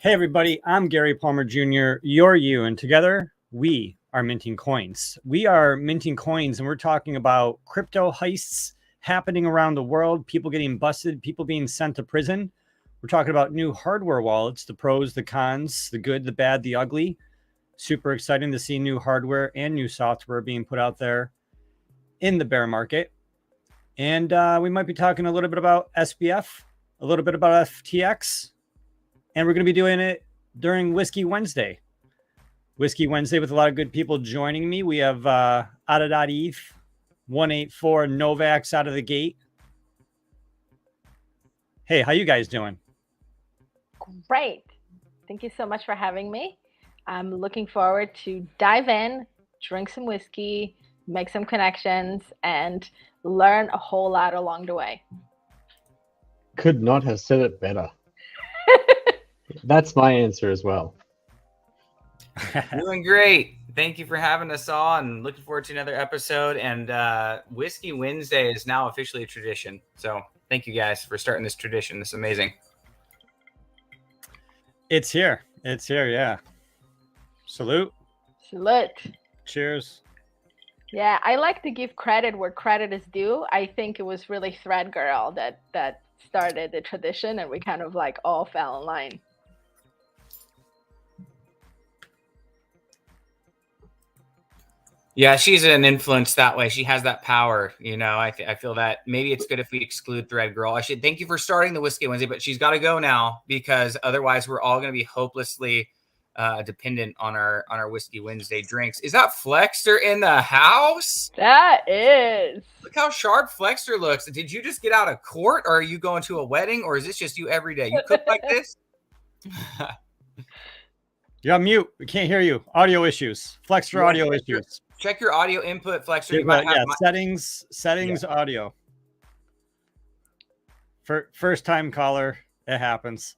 Hey, everybody, I'm Gary Palmer Jr., you're you, and together we are minting coins. We are minting coins, and we're talking about crypto heists happening around the world, people getting busted, people being sent to prison. We're talking about new hardware wallets, the pros, the cons, the good, the bad, the ugly. Super exciting to see new hardware and new software being put out there in the bear market. And we might be talking a little bit about SBF, a little bit about FTX, and we're going to be doing it during Whiskey Wednesday. Whiskey Wednesday with a lot of good people joining me. We have ADA.ETH, 184 Novax out of the gate. Hey, how you guys doing? Great. Thank you so much for having me. I'm looking forward to dive in, drink some whiskey, make some connections, and learn a whole lot along the way. Could not have said it better. That's my answer as well. Doing great. Thank you for having us on. Looking forward to another episode. And Whiskey Wednesday is now officially a tradition. So thank you guys for starting this tradition. It's amazing. It's here. It's here. Yeah. Salute. Salute. Cheers. Yeah, I like to give credit where credit is due. I think it was really Thread Girl that started the tradition, and we kind of like all fell in line. Yeah, she's an influence that way. She has that power, you know. I feel that maybe it's good if we exclude Thread Girl. I should thank you for starting the Whiskey Wednesday, but she's got to go now because otherwise we're all going to be hopelessly dependent on our Whiskey Wednesday drinks. Is that Flexter in the house? That is. Look how sharp Flexter looks. Did you just get out of court, or are you going to a wedding, or is this just you every day? You cook like this? You're on mute. We can't hear you. Audio issues. Flexter audio issues. Check your audio input, Flexter. You might have settings, audio. First time caller, it happens.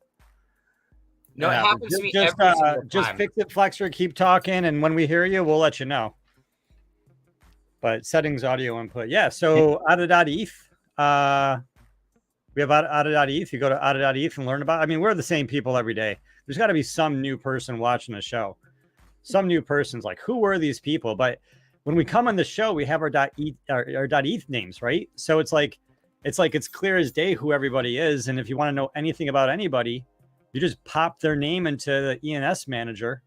No, it happens to me every single time. Just fix it, Flexter. Keep talking, and when we hear you, we'll let you know. But settings, audio input. Yeah, so ADA.ETH. We have ADA.ETH. You go to ADA.ETH and learn about it. I mean, we're the ssame people every day. There's got to be some new person watching the show. Some new person's like, who were these people? But when we come on the show, we have our .ETH names, right? So it's clear as day who everybody is. And if you want to know anything about anybody, you just pop their name into the ENS manager,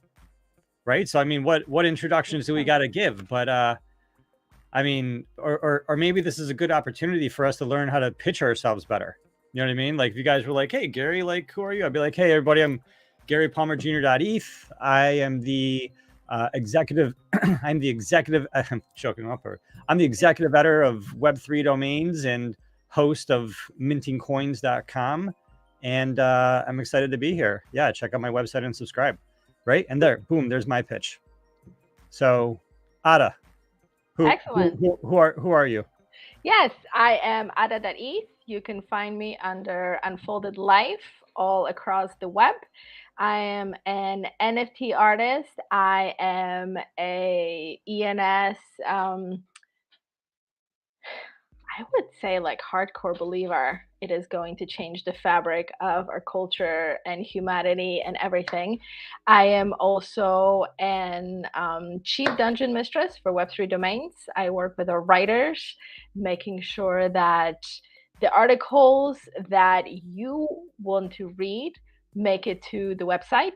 right? So I mean, what introductions do we got to give? But I mean, or maybe this is a good opportunity for us to learn how to pitch ourselves better. You know what I mean? Like if you guys were like, hey Gary, like who are you? I'd be like, hey everybody, I'm Gary Palmer Jr.ETH. I am the executive. I'm the executive. I'm choking up here. I'm the executive editor of Web3 Domains and host of mintingcoins.com. And I'm excited to be here. Yeah, check out my website and subscribe. Right, and there, boom, there's my pitch. So, Ada, Excellent. Who are you? Yes, I am Ada.ETH. You can find me under Unfolded Life all across the web. I am an NFT artist. I am a ENS, I would say like hardcore believer. It is going to change the fabric of our culture and humanity and everything. I am also an chief dungeon mistress for Web3 Domains. I work with our writers, making sure that the articles that you want to read make it to the website.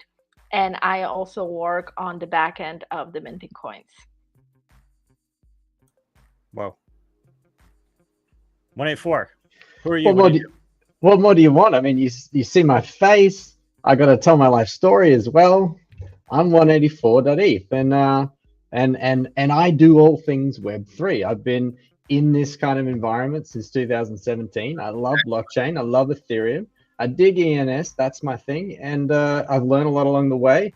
And I also work on the back end of the minting coins. Whoa. 184. Who are you? What more do you want? I mean, you see my face. I got to tell my life story as well. I'm 184.ETH, and I do all things Web3. I've been in this kind of environment since 2017. I love blockchain. I love Ethereum. I dig ENS. That's my thing, and I've learned a lot along the way.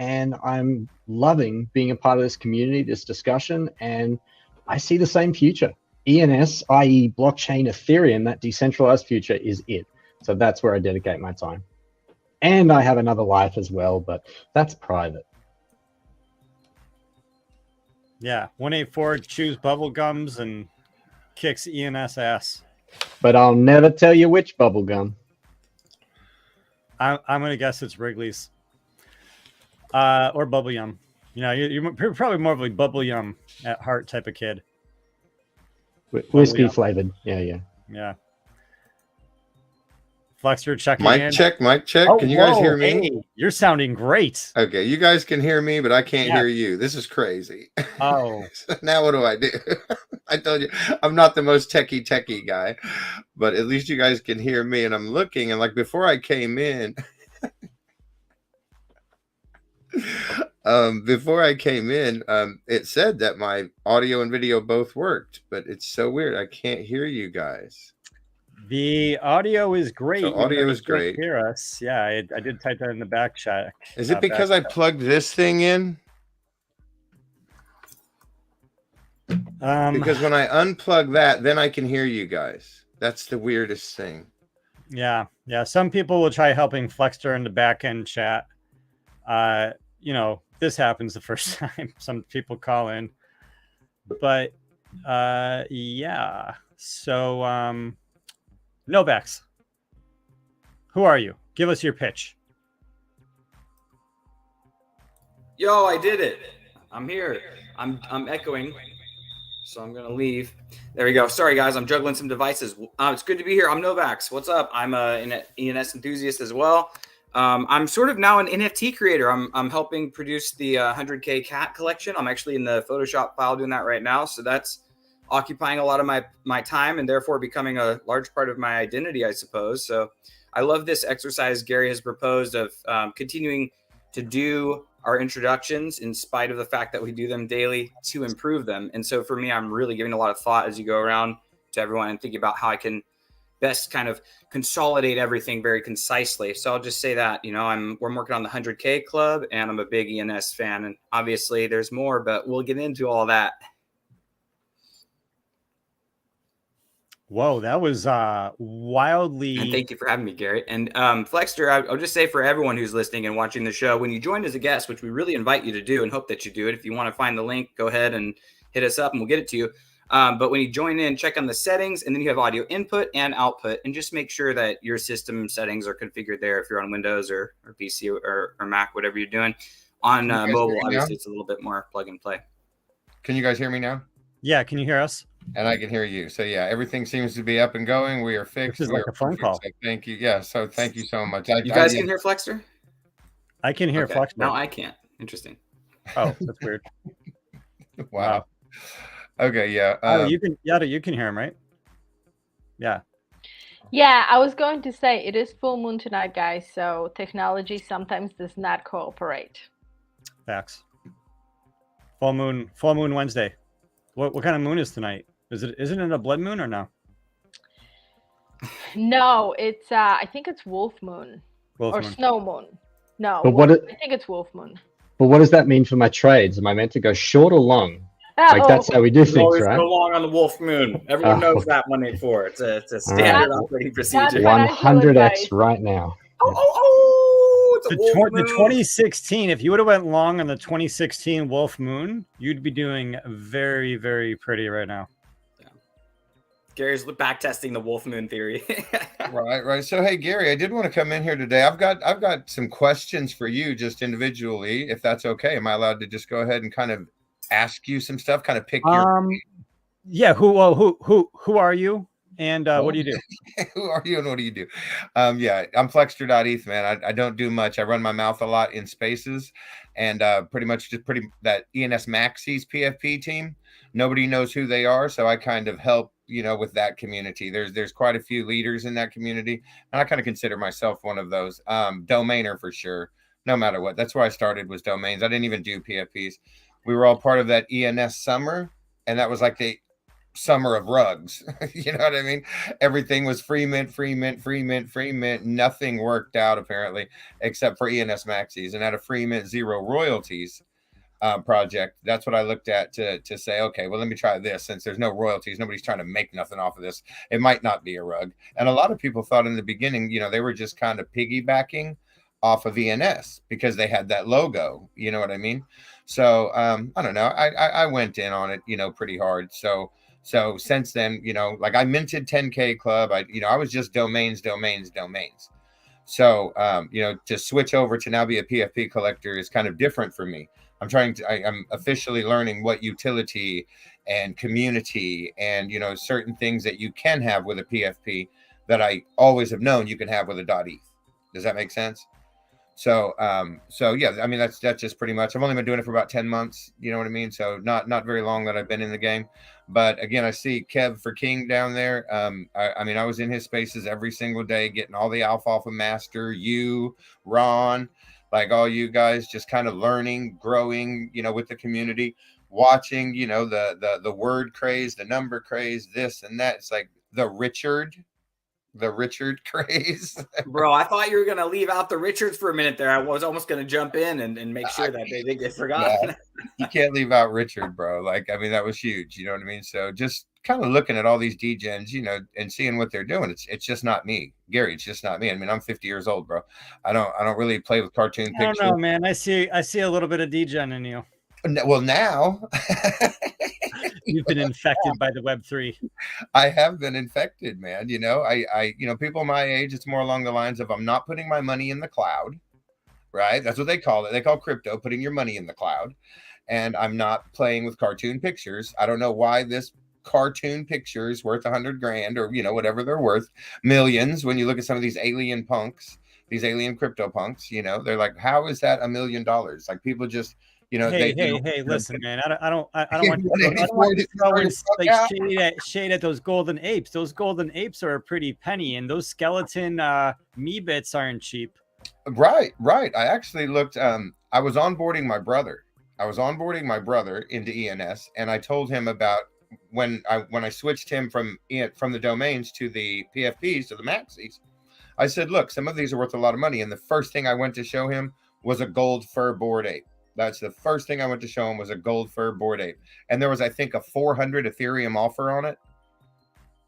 And I'm loving being a part of this community, this discussion, and I see the same future. ENS, i.e. blockchain, Ethereum, that decentralized future is it. So that's where I dedicate my time. And I have another life as well, but that's private. Yeah, 184 chews bubble gums and kicks ENS ass. But I'll never tell you which bubble gum. I'm gonna guess it's Wrigley's, or Bubble Yum. You know, you're probably more of a Bubble Yum at heart type of kid. Whiskey flavored. Yeah. Yeah. Flexer checking Mic in. check, mic check. Oh, Can you guys hear me? Hey, you're sounding great. Okay, you guys can hear me, but I can't Yeah. hear you. This is crazy. Oh, So now what do I do? I told you I'm not the most techie guy, but at least you guys can hear me. And I'm looking, and like before I came in, it said that my audio and video both worked, but it's so weird. I can't hear you guys. the audio is great. So audio is great. Hear us? Yeah, I did type that in the back chat. Is it because I plugged this thing in? Because when I unplug that, then I can hear you guys. That's the weirdest thing. Yeah. Some people will try helping Flexter in the back end chat. You know, this happens the first time. Some people call in, but yeah. So Novaks, who are you? Give us your pitch. Yo, I did it. I'm here. I'm echoing, so I'm gonna leave. There we go. Sorry guys, I'm juggling some devices. It's good to be here. I'm Novaks. What's up? I'm an ENS enthusiast as well. I'm sort of now an NFT creator. I'm helping produce the 100K cat collection. I'm actually in the Photoshop file doing that right now. So that's occupying a lot of my time and therefore becoming a large part of my identity, I suppose. So I love this exercise Gary has proposed of continuing to do our introductions in spite of the fact that we do them daily to improve them. And so for me, I'm really giving a lot of thought as you go around to everyone and thinking about how I can best kind of consolidate everything very concisely. So I'll just say that, you know, we're working on the 100K club and I'm a big ENS fan, and obviously there's more, but we'll get into all that. Whoa, that was wildly. And thank you for having me, Gary. And Flexter, I'll just say for everyone who's listening and watching the show, when you join as a guest, which we really invite you to do and hope that you do it, if you want to find the link, go ahead and hit us up and we'll get it to you. But when you join in, check on the settings, and then you have audio input and output, and just make sure that your system settings are configured there if you're on Windows or PC or Mac, whatever you're doing. On mobile, obviously, it's a little bit more plug and play. Can you guys hear me now? Yeah, can you hear us? And I can hear you. So yeah, everything seems to be up and going. We are fixed. This is like a phone call. So thank you. Yeah. So thank you so much. You guys can hear Flexter? I can hear Flexter. No, I can't. Interesting. Oh, that's weird. Wow. Okay. Yeah. You can hear him, right? Yeah. Yeah, I was going to say it is full moon tonight, guys. So technology sometimes does not cooperate. Facts. Full moon Wednesday. What kind of moon is tonight? Isn't it a blood moon or no? No, it's I think it's wolf moon or snow moon. No, But I think it's wolf moon. But what does that mean for my trades? Am I meant to go short or long? Like that's how we do things, always right? go long on the wolf moon. Everyone knows that 184. It's a standard operating procedure. 100x right now. It's a wolf moon. The 2016. If you would have went long on the 2016 wolf moon, you'd be doing very, very pretty right now. Yeah. Gary's back testing the wolf moon theory. Right. So hey, Gary, I did want to come in here today. I've got some questions for you, just individually, if that's okay. Am I allowed to just go ahead and kind of ask you some stuff, kind of pick your yeah, who are you and what do you do? Who are you and what do you do? Yeah, I'm Flexter.eth, man. I don't do much. I run my mouth a lot in spaces, and pretty much that ENS Maxis PFP team. Nobody knows who they are, so I kind of help, with that community. There's quite a few leaders in that community, and I kind of consider myself one of those. Domainer for sure, no matter what. That's where I started, was domains. I didn't even do PFPs. We were all part of that ENS summer, and that was like the summer of rugs. You know what I mean? Everything was free mint. Nothing worked out apparently, except for ENS Maxis, and at a free mint, zero royalties project. That's what I looked at to say, okay, well, let me try this. Since there's no royalties, nobody's trying to make nothing off of this. It might not be a rug. And a lot of people thought in the beginning, they were just kind of piggybacking off of ENS because they had that logo. You know what I mean? So I don't know. I went in on it, pretty hard. So since then, like I minted 10K club. I was just domains. So, you know, to switch over to now be a PFP collector is kind of different for me. I'm officially learning what utility and community and, you know, certain things that you can have with a PFP that I always have known you can have with a .eth. Does that make sense? So, so yeah, I mean, that's just pretty much, I've only been doing it for about 10 months. You know what I mean? So not very long that I've been in the game, but again, I see Kev for King down there. I mean, I was in his spaces every single day, getting all the alfalfa master, you, Ron, like all you guys just kind of learning, growing, you know, with the community, watching, you know, the word craze, the number craze, this and that. It's like the Richard craze. Bro, I thought you were going to leave out the Richards for a minute there. I was almost going to jump in and make sure that they didn't get forgotten. Yeah, you can't leave out Richard, bro. Like, I mean, that was huge. You know what I mean? So just kind of looking at all these degens, you know, and seeing what they're doing. It's just not me, Gary. It's just not me. I mean, I'm 50 years old, bro. I don't really play with cartoon I pictures. don't know, man. I see a little bit of degen in you. Well, now You've been infected by the Web3. I have been infected, man. You know, I you know, people my age, it's more along the lines of I'm not putting my money in the cloud, right? That's what they call it. They call crypto putting your money in the cloud. And I'm not playing with cartoon pictures. I don't know why this cartoon picture is worth $100,000 or, you know, whatever they're worth, millions. When you look at some of these alien punks, these alien crypto punks, you know, they're like, how is that $1 million? Like people just, you know, hey, listen, man. I don't want to throw in like shade at those golden apes. Those golden apes are a pretty penny, and those skeleton me bits aren't cheap. Right. I actually looked. I was onboarding my brother. Into ENS, and I told him about when I switched him from the domains to the PFPs to the maxis. I said, look, some of these are worth a lot of money, and the first thing I went to show him was a gold fur bored ape. That's the first thing I went to show him was a gold fur bored ape. And there was, I think, a 400 Ethereum offer on it.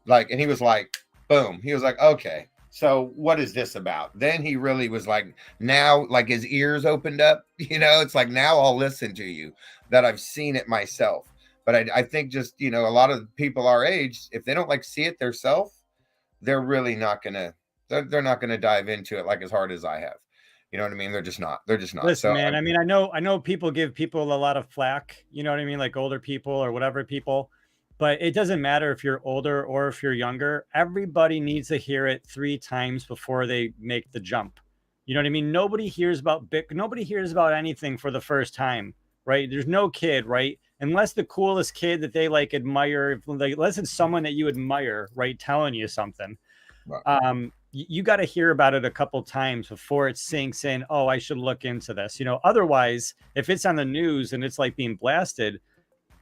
Like, and he was like, boom. He was like, okay, so what is this about? Then he really was like, now, like his ears opened up, you know, it's like, now I'll listen to you, that I've seen it myself. But I think just, you know, a lot of people our age, if they don't like see it themselves, they're really not going to, they're not going to dive into it like as hard as I have. You know what I mean? They're just not. Listen, so, man, I mean, I know people give people a lot of flack, you know what I mean? Like older people or whatever people, but it doesn't matter if you're older or if you're younger. Everybody needs to hear it 3 times before they make the jump. You know what I mean? Nobody hears about anything for the first time, right? There's no kid, right? Unless the coolest kid that they like admire, like, unless it's someone that you admire, right, telling you something. Right. You got to hear about it a couple times before it sinks in. Oh, I should look into this. You know, otherwise, if it's on the news and it's like being blasted,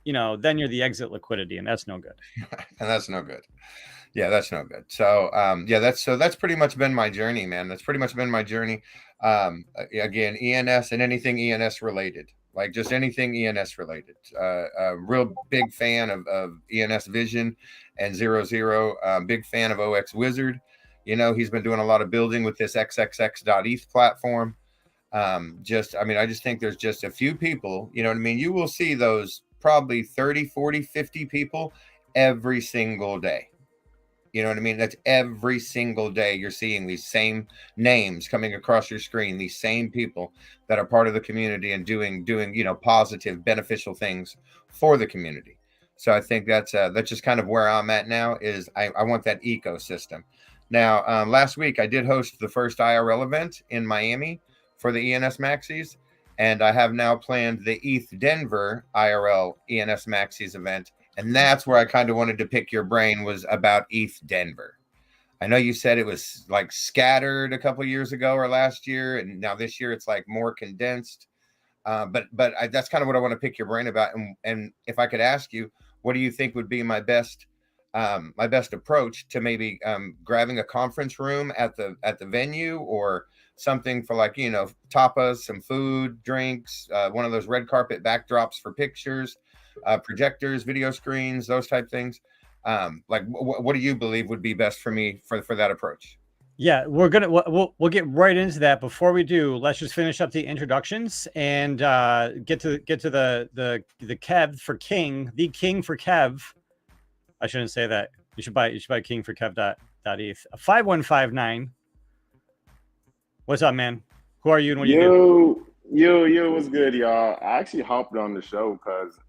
you know, then you're the exit liquidity, and that's no good. And that's no good. Yeah, that's no good. So, yeah, that's pretty much been my journey, man. That's pretty much been my journey. Again, ENS and anything ENS related, like just anything ENS related. A real big fan of ENS Vision and 00. Big fan of OX Wizard. You know, he's been doing a lot of building with this xxx.eth platform. I just think there's just a few people, you know what I mean? You will see those probably 30, 40, 50 people every single day. You know what I mean? That's every single day you're seeing these same names coming across your screen, these same people that are part of the community and doing, you know, positive, beneficial things for the community. So I think that's just kind of where I'm at now is I want that ecosystem. Now, last week I did host the first IRL event in Miami for the ENS Maxis, and I have now planned the ETH Denver IRL ENS Maxis event, and that's where I kind of wanted to pick your brain was about ETH Denver. I know you said it was like scattered a couple years ago or last year, and now this year it's like more condensed. But that's kind of what I want to pick your brain about. And if I could ask you, what do you think would be my best approach to maybe grabbing a conference room at the venue or something for, like, you know, tapas, some food, drinks, one of those red carpet backdrops for pictures, projectors, video screens, those type things. Like what do you believe would be best for me for that approach? Yeah, we'll get right into that. Before we do, let's just finish up the introductions and get to the Kev for King, the King for Kev. I shouldn't say that. You should buy King for Kev.eth. 5159 What's up, man? Who are you and what do you do? Yo, what's good, y'all? I actually hopped on the show because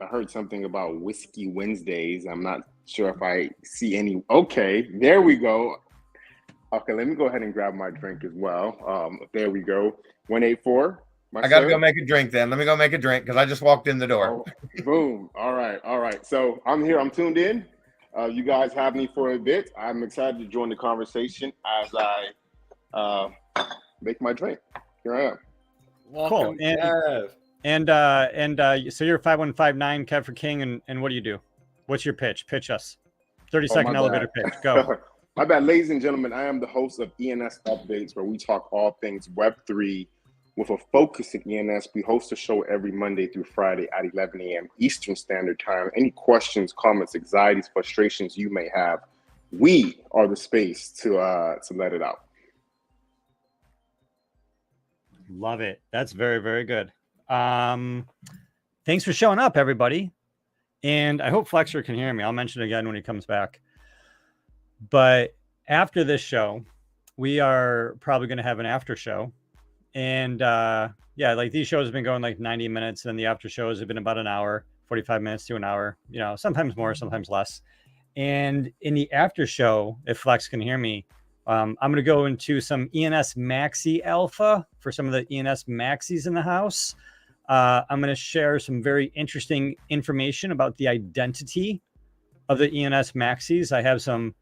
I heard something about Whiskey Wednesdays. I'm not sure if I see any. Okay, there we go. Okay, let me go ahead and grab my drink as well. There we go. 184. I got to go make a drink then. Let me go make a drink because I just walked in the door. Oh, boom. All right. So I'm here. I'm tuned in. You guys have me for a bit. I'm excited to join the conversation as I make my drink. Here I am. Welcome, cool. And so you're 5159 Kev for King, and what do you do? What's your pitch? Pitch us. 30-second elevator pitch. Go. My bad, ladies and gentlemen. I am the host of ENS Updates, where we talk all things Web3 with a focus in ENS. We host a show every Monday through Friday at 11 a.m. Eastern Standard Time. Any questions, comments, anxieties, frustrations you may have, we are the space to let it out. Love it. That's very, very good. Thanks for showing up, everybody. And I hope Flexer can hear me. I'll mention it again when he comes back. But after this show, we are probably going to have an after show. And yeah, like these shows have been going like 90 minutes, and the after shows have been about an hour, 45 minutes to an hour, you know, sometimes more, sometimes less. And in the after show, if Flex can hear me, I'm going to go into some ENS Maxi Alpha for some of the ENS Maxis in the house. I'm going to share some very interesting information about the identity of the ENS Maxis. I have some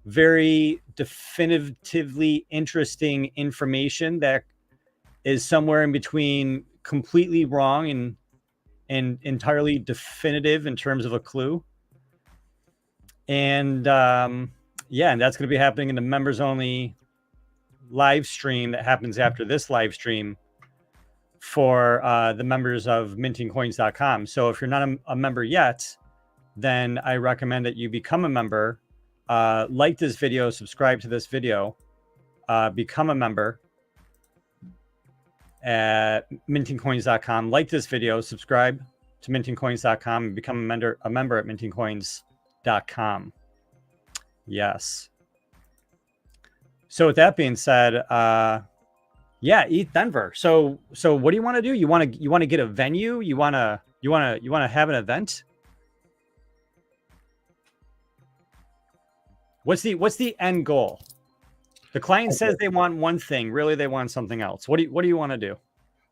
very definitively interesting information that is somewhere in between completely wrong and entirely definitive in terms of a clue. And yeah, and that's going to be happening in the members only live stream that happens after this live stream for the members of mintingcoins.com. So if you're not a member yet, then I recommend that you become a member, like this video, subscribe to this video, become a member at mintingcoins.com, like this video, subscribe to mintingcoins.com, and become a member at mintingcoins.com. Yes. So with that being said, yeah, ETH Denver. So what do you want to do? You want to get a venue? You want to have an event? What's the end goal? The client says they want one thing. Really, they want something else. What do you want to do?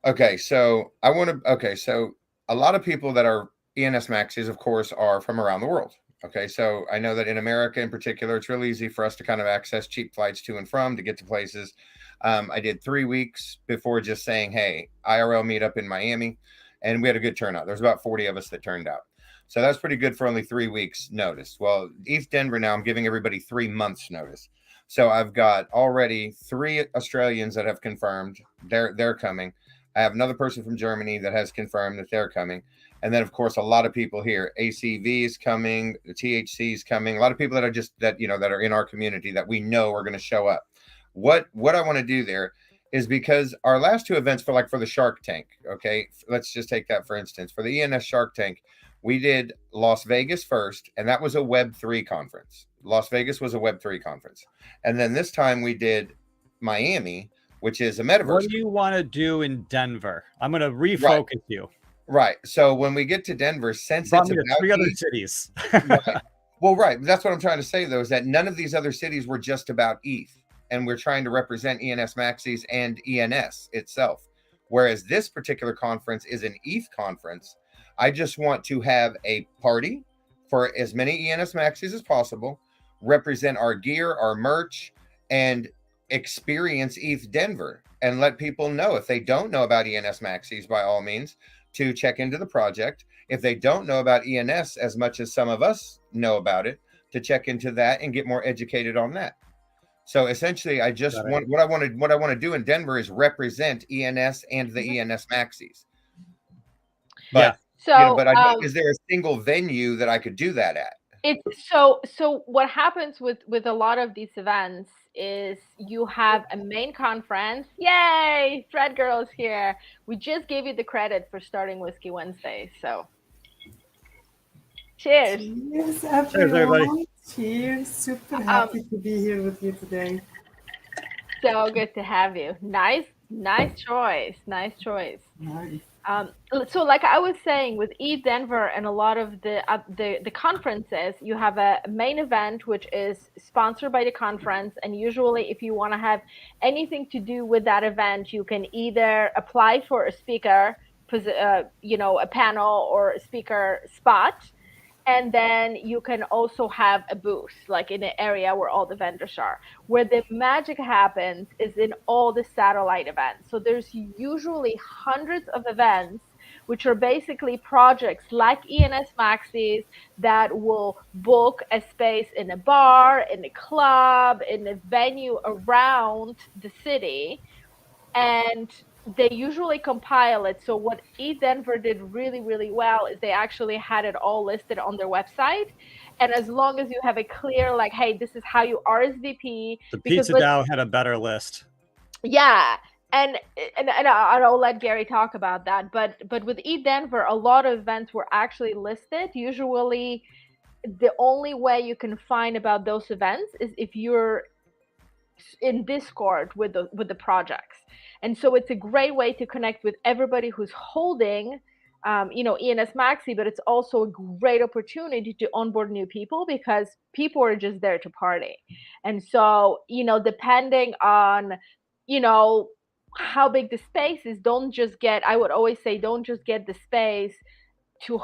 Okay, so so a lot of people that are ENS Maxis, of course, are from around the world. Okay, so I know that in America in particular, it's really easy for us to kind of access cheap flights to and from to get to places. I did 3 weeks before just saying, hey, IRL meetup in Miami, and we had a good turnout. There's about 40 of us that turned out. So that's pretty good for only 3 weeks notice. Well, ETH Denver now, I'm giving everybody 3 months notice. So I've got already 3 Australians that have confirmed they're coming. I have another person from Germany that has confirmed that they're coming. And then, of course, a lot of people here. ACV is coming. The THC is coming. A lot of people that are in our community that we know are going to show up. What I want to do there is, because our last 2 events for the Shark Tank, okay, let's just take that for instance. For the ENS Shark Tank, we did Las Vegas first, and that was a Web3 conference. Las Vegas was a Web3 conference. And then this time we did Miami, which is a metaverse. What do you want to do in Denver? I'm going to refocus you. Right. So when we get to Denver, since it's about 3 other cities. Right. Well, right. That's what I'm trying to say, though, is that none of these other cities were just about ETH. And we're trying to represent ENS Maxis and ENS itself. Whereas this particular conference is an ETH conference. I just want to have a party for as many ENS Maxis as possible, represent our gear, our merch, and experience ETH Denver, and let people know, if they don't know about ENS Maxis, by all means, to check into the project. If they don't know about ENS as much as some of us know about it, to check into that and get more educated on that. So essentially, I just want what I want to do in Denver is represent ENS and the ENS Maxis. But yeah. So, is there a single venue that I could do that at? It's so what happens with a lot of these events is you have a main conference. Yay, Thread Girl's here. We just gave you the credit for starting Whiskey Wednesday. So cheers. Cheers, everybody. Cheers. Super happy to be here with you today. So good to have you. Nice choice. Nice choice. So like I was saying with Denver and a lot of the conferences, you have a main event which is sponsored by the conference, and usually if you want to have anything to do with that event, you can either apply for a speaker, a panel or a speaker spot. And then you can also have a booth, like in an area where all the vendors are. Where the magic happens is in all the satellite events. So there's usually hundreds of events, which are basically projects like ENS Maxis that will book a space in a bar, in a club, in a venue around the city. And they usually compile it. So what Denver did really, really well is they actually had it all listed on their website. And as long as you have a clear, like, hey, this is how you RSVP. The Pizza DAO had a better list. Yeah. And I'll let Gary talk about that. But with Denver, a lot of events were actually listed. Usually the only way you can find about those events is if you're in Discord with the projects. And so it's a great way to connect with everybody who's holding ENS Maxi, but it's also a great opportunity to onboard new people because people are just there to party. And so, depending on, how big the space is, I would always say, don't just get the space to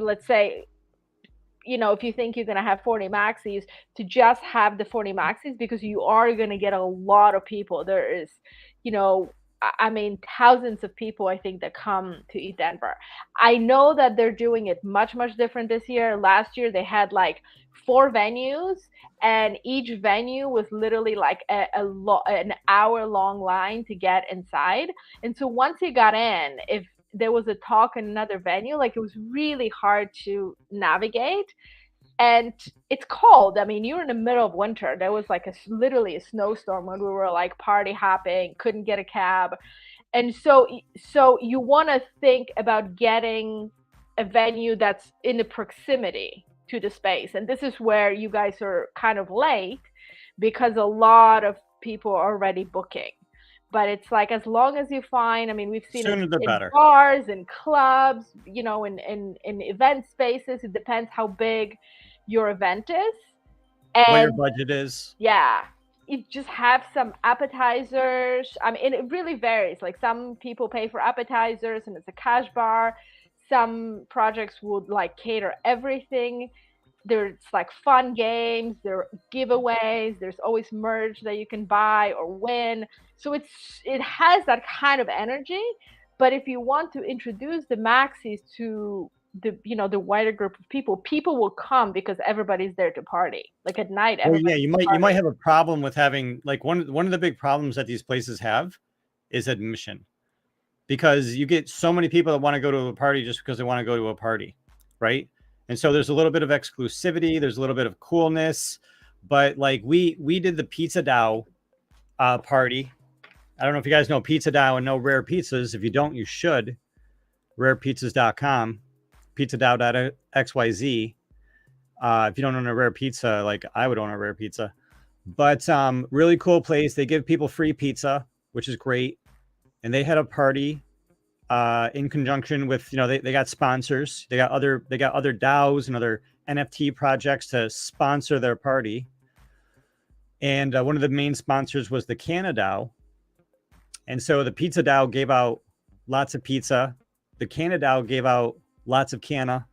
let's say, if you think you're going to have 40 maxis, to just have the 40 maxis, because you are going to get a lot of people. There is, thousands of people, I think, that come to Denver. I know that they're doing it much, much different this year. Last year, they had like 4 venues, and each venue was literally like an hour-long line to get inside. And so once you got in, if there was a talk in another venue, like it was really hard to navigate. And it's cold. I mean, you're in the middle of winter. There was like literally a snowstorm when we were like party hopping, couldn't get a cab. And so you want to think about getting a venue that's in the proximity to the space. And this is where you guys are kind of late, because a lot of people are already booking. But it's like, as long as you find, we've seen it in bars and clubs, in event spaces. It depends how big your event is. And what your budget is. Yeah. You just have some appetizers. It really varies. Like some people pay for appetizers and it's a cash bar. Some projects would like cater everything. There's like fun games, there are giveaways, there's always merch that you can buy or win. So it has that kind of energy. But if you want to introduce the maxis to the wider group of people will come because everybody's there to party. Like at night. Well, yeah, you might have a problem with having, like, one of the big problems that these places have is admission, because you get so many people that want to go to a party just because they want to go to a party, right? And so there's a little bit of exclusivity, there's a little bit of coolness. But like we did the Pizza DAO party. I don't know if you guys know Pizza DAO and know Rare Pizzas. If you don't, you should. rarepizzas.com, pizzadao.xyz. If you don't own a Rare Pizza, like I would own a Rare Pizza. But really cool place. They give people free pizza, which is great. And they had a party in conjunction with, they got sponsors. They got other DAOs and other NFT projects to sponsor their party. And one of the main sponsors was the Canna DAO. And so the Pizza DAO gave out lots of pizza. The Canna DAO gave out lots of canna.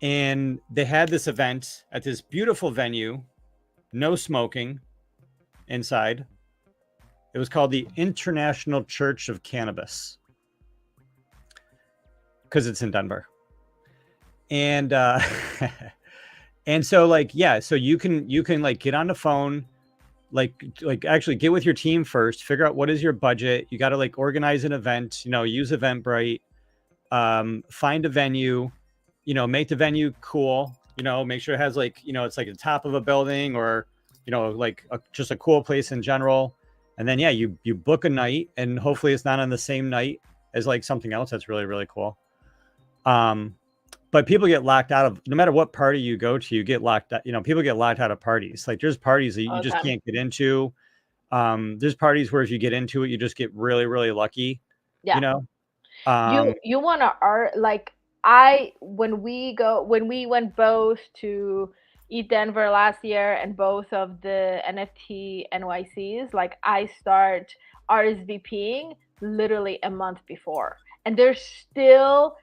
And they had this event at this beautiful venue, no smoking inside. It was called the International Church of Cannabis, because it's in Denver. And and so like, yeah, so you can like get on the phone, like actually get with your team first, figure out what is your budget. You got to like organize an event, use Eventbrite, find a venue, make the venue cool, make sure it has like, it's like the top of a building, or, like just a cool place in general. And then, yeah, you book a night, and hopefully it's not on the same night as like something else that's really, really cool. But people get locked out of, no matter what party you go to, you get locked out. People get locked out of parties. Like there's parties that you just can't get into. There's parties where if you get into it, you just get really, really lucky. Yeah. You know, You want to art like when we went both to Eat Denver last year and both of the NFT NYCs, like I start RSVPing literally a month before, and there's still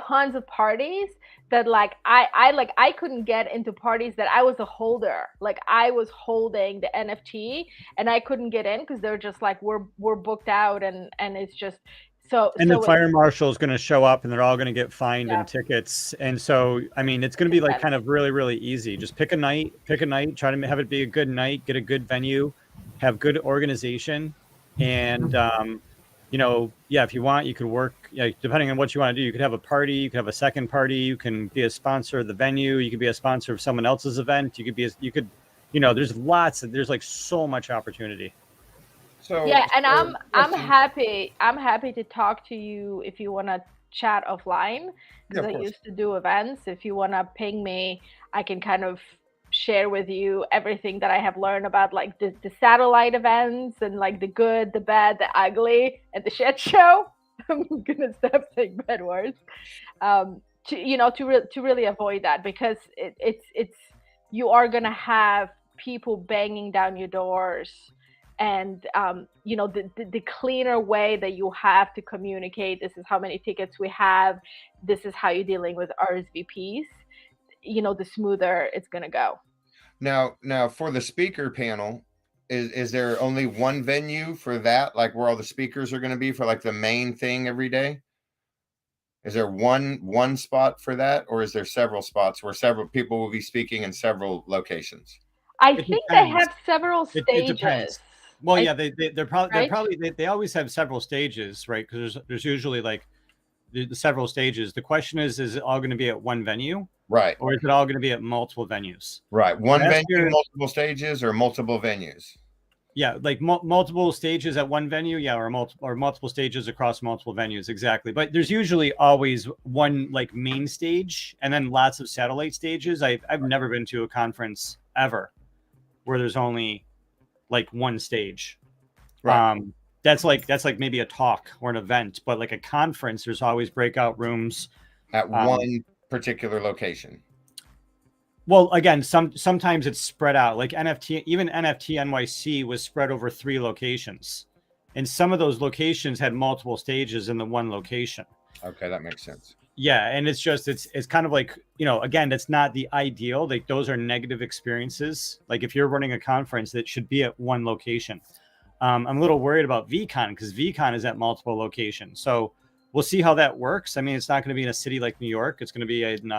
tons of parties that like I couldn't get into parties that I was a holder, like I was holding the NFT and I couldn't get in because they're just like we're booked out, and it's just and the fire marshal is going to show up and they're all going to get fined and tickets. And so, I mean, it's going to be like kind of really, really easy. Just pick a night, try to have it be a good night, get a good venue, have good organization. And, you know, yeah, if you want, you could work, depending on what you want to do. You could have a party, you could have a second party, you can be a sponsor of the venue, you could be a sponsor of someone else's event. You could, you know, there's like so much opportunity. So yeah, and I'm happy to talk to you if you want to chat offline, because I used to do events. If you want to ping me, I can kind of share with you everything that I have learned about like the satellite events and like the good, the bad, the ugly, and the shit show. I'm gonna stop saying bad words, to really avoid that, because it's you are gonna have people banging down your doors. And you know, the cleaner way that you have to communicate, this is how many tickets we have, this is how you're dealing with RSVPs, you know, the smoother it's going to go. Now for the speaker panel, is there only one venue for that, like where all the speakers are going to be for like the main thing every day? Is there one spot for that, or is there several spots where several people will be speaking in several locations? I think they have several stages. It depends. Well, yeah, they're probably they always have several stages, right? Because there's usually like the several stages. The question is it all going to be at one venue, right, or is it all going to be at multiple venues? Right, one venue, multiple stages, or multiple venues. Yeah, like multiple stages at one venue, yeah, or multiple stages across multiple venues, exactly. But there's usually always one like main stage, and then lots of satellite stages. I've never been to a conference ever where there's only like one stage. Right. That's like maybe a talk or an event, but like a conference, there's always breakout rooms at one particular location. Well, again, sometimes it's spread out. Like NFT NYC was spread over 3 locations, and some of those locations had multiple stages in the one location. Okay, that makes sense. Yeah, and it's kind of like, you know, again, that's not the ideal. Like those are negative experiences. Like if you're running a conference, that should be at one location. I'm a little worried about VCon because VCon is at multiple locations. So we'll see how that works. I mean, it's not going to be in a city like New York. It's going to be in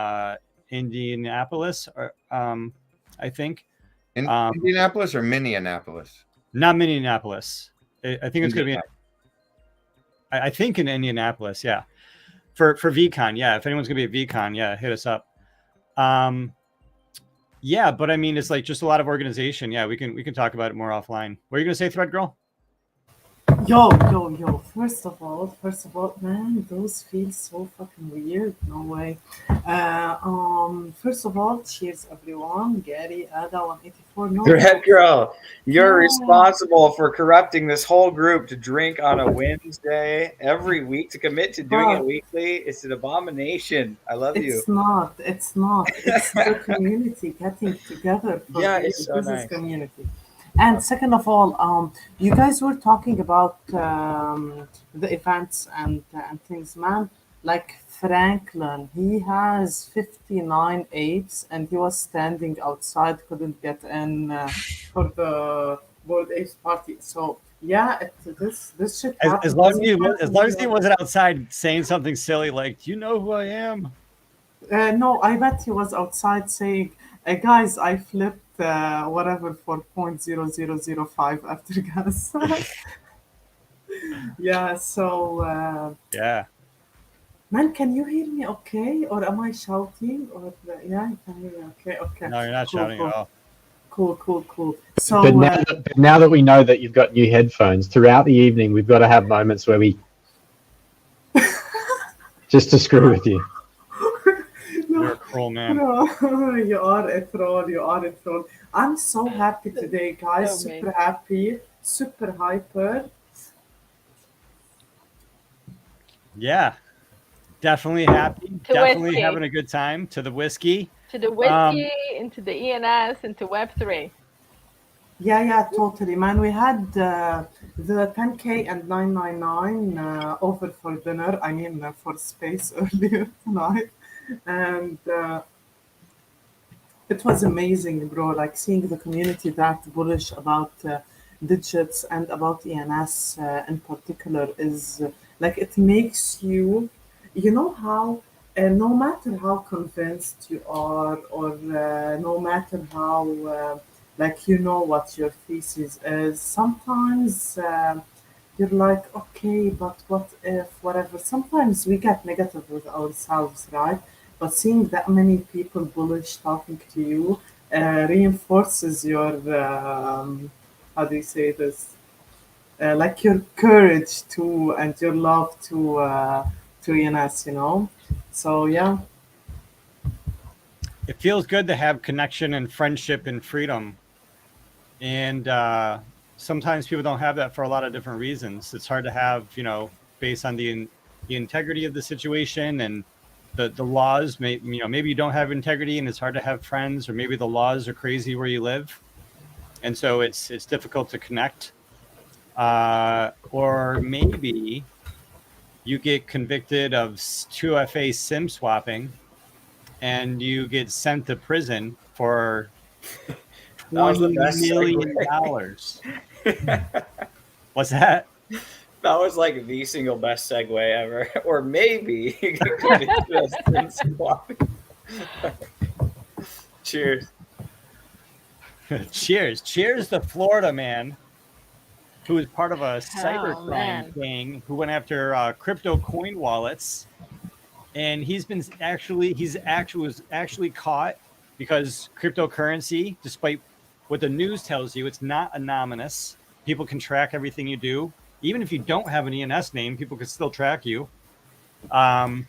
Indianapolis, or I think. In Indianapolis or Minneapolis? Not Minneapolis. I think it's going to be. I think in Indianapolis, yeah. For VCon, yeah. If anyone's gonna be at VCon, yeah, hit us up. Yeah, but I mean, it's like just a lot of organization. Yeah, we can talk about it more offline. What are you gonna say, Thread Girl? Yo. First of all, man, those feel so fucking weird. No way. First of all, cheers everyone. Gary, Ada, 184. No. Thread Girl, you're responsible for corrupting this whole group to drink on a Wednesday every week, to commit to doing it weekly. It's an abomination. I love you. It's not. It's the community getting together. It's so nice. Community. And second of all, you guys were talking about the events and things, man. Like Franklin, he has 59 apes, and he was standing outside, couldn't get in for the Bored Apes party. So yeah, this shit happens. As long as he wasn't outside saying something silly like, "Do you know who I am?" No, I bet he was outside saying, "Guys, I flipped whatever for 0.0005 after gas." Yeah. So yeah. Man, can you hear me okay? Or am I shouting? Or yeah, you can hear me okay. Okay. No, you're not shouting at all. Cool. So but now that we know that you've got new headphones, throughout the evening we've got to have moments where we just to screw with you. No, troll, man. Bro, you are a troll. You are a troll. I'm so happy today, guys. So mean. Super happy. Super hyper. Yeah, definitely happy. To Definitely whiskey. having a good time. To the whiskey. To the whiskey, into the ENS, into Web3. Yeah, totally, man. We had the 10K and 999 over for dinner. I mean, for space earlier tonight, and it was amazing, bro. Like seeing the community that bullish about digits and about ENS in particular is like it makes you, you know how. No matter how convinced you are, or no matter how like you know what your thesis is, sometimes you're like, okay, but what if, whatever. Sometimes we get negative with ourselves, right? But seeing that many people bullish talking to you reinforces your, how do you say this? Like your courage to and your love to ENS, you know? So, yeah. It feels good to have connection and friendship and freedom. And sometimes people don't have that for a lot of different reasons. It's hard to have, based on the integrity of the situation and the laws. Maybe you don't have integrity and it's hard to have friends, or maybe the laws are crazy where you live, and so it's difficult to connect. Or maybe you get convicted of 2FA SIM swapping, and you get sent to prison for $20 million. What's that? That was like the single best segue ever. Or maybe you could just Cheers. Cheers to Florida man, who is part of a cybercrime gang who went after crypto coin wallets, and he's actually caught because cryptocurrency, despite what the news tells you, it's not anonymous. People can track everything you do. Even if you don't have an ENS name, people can still track you. I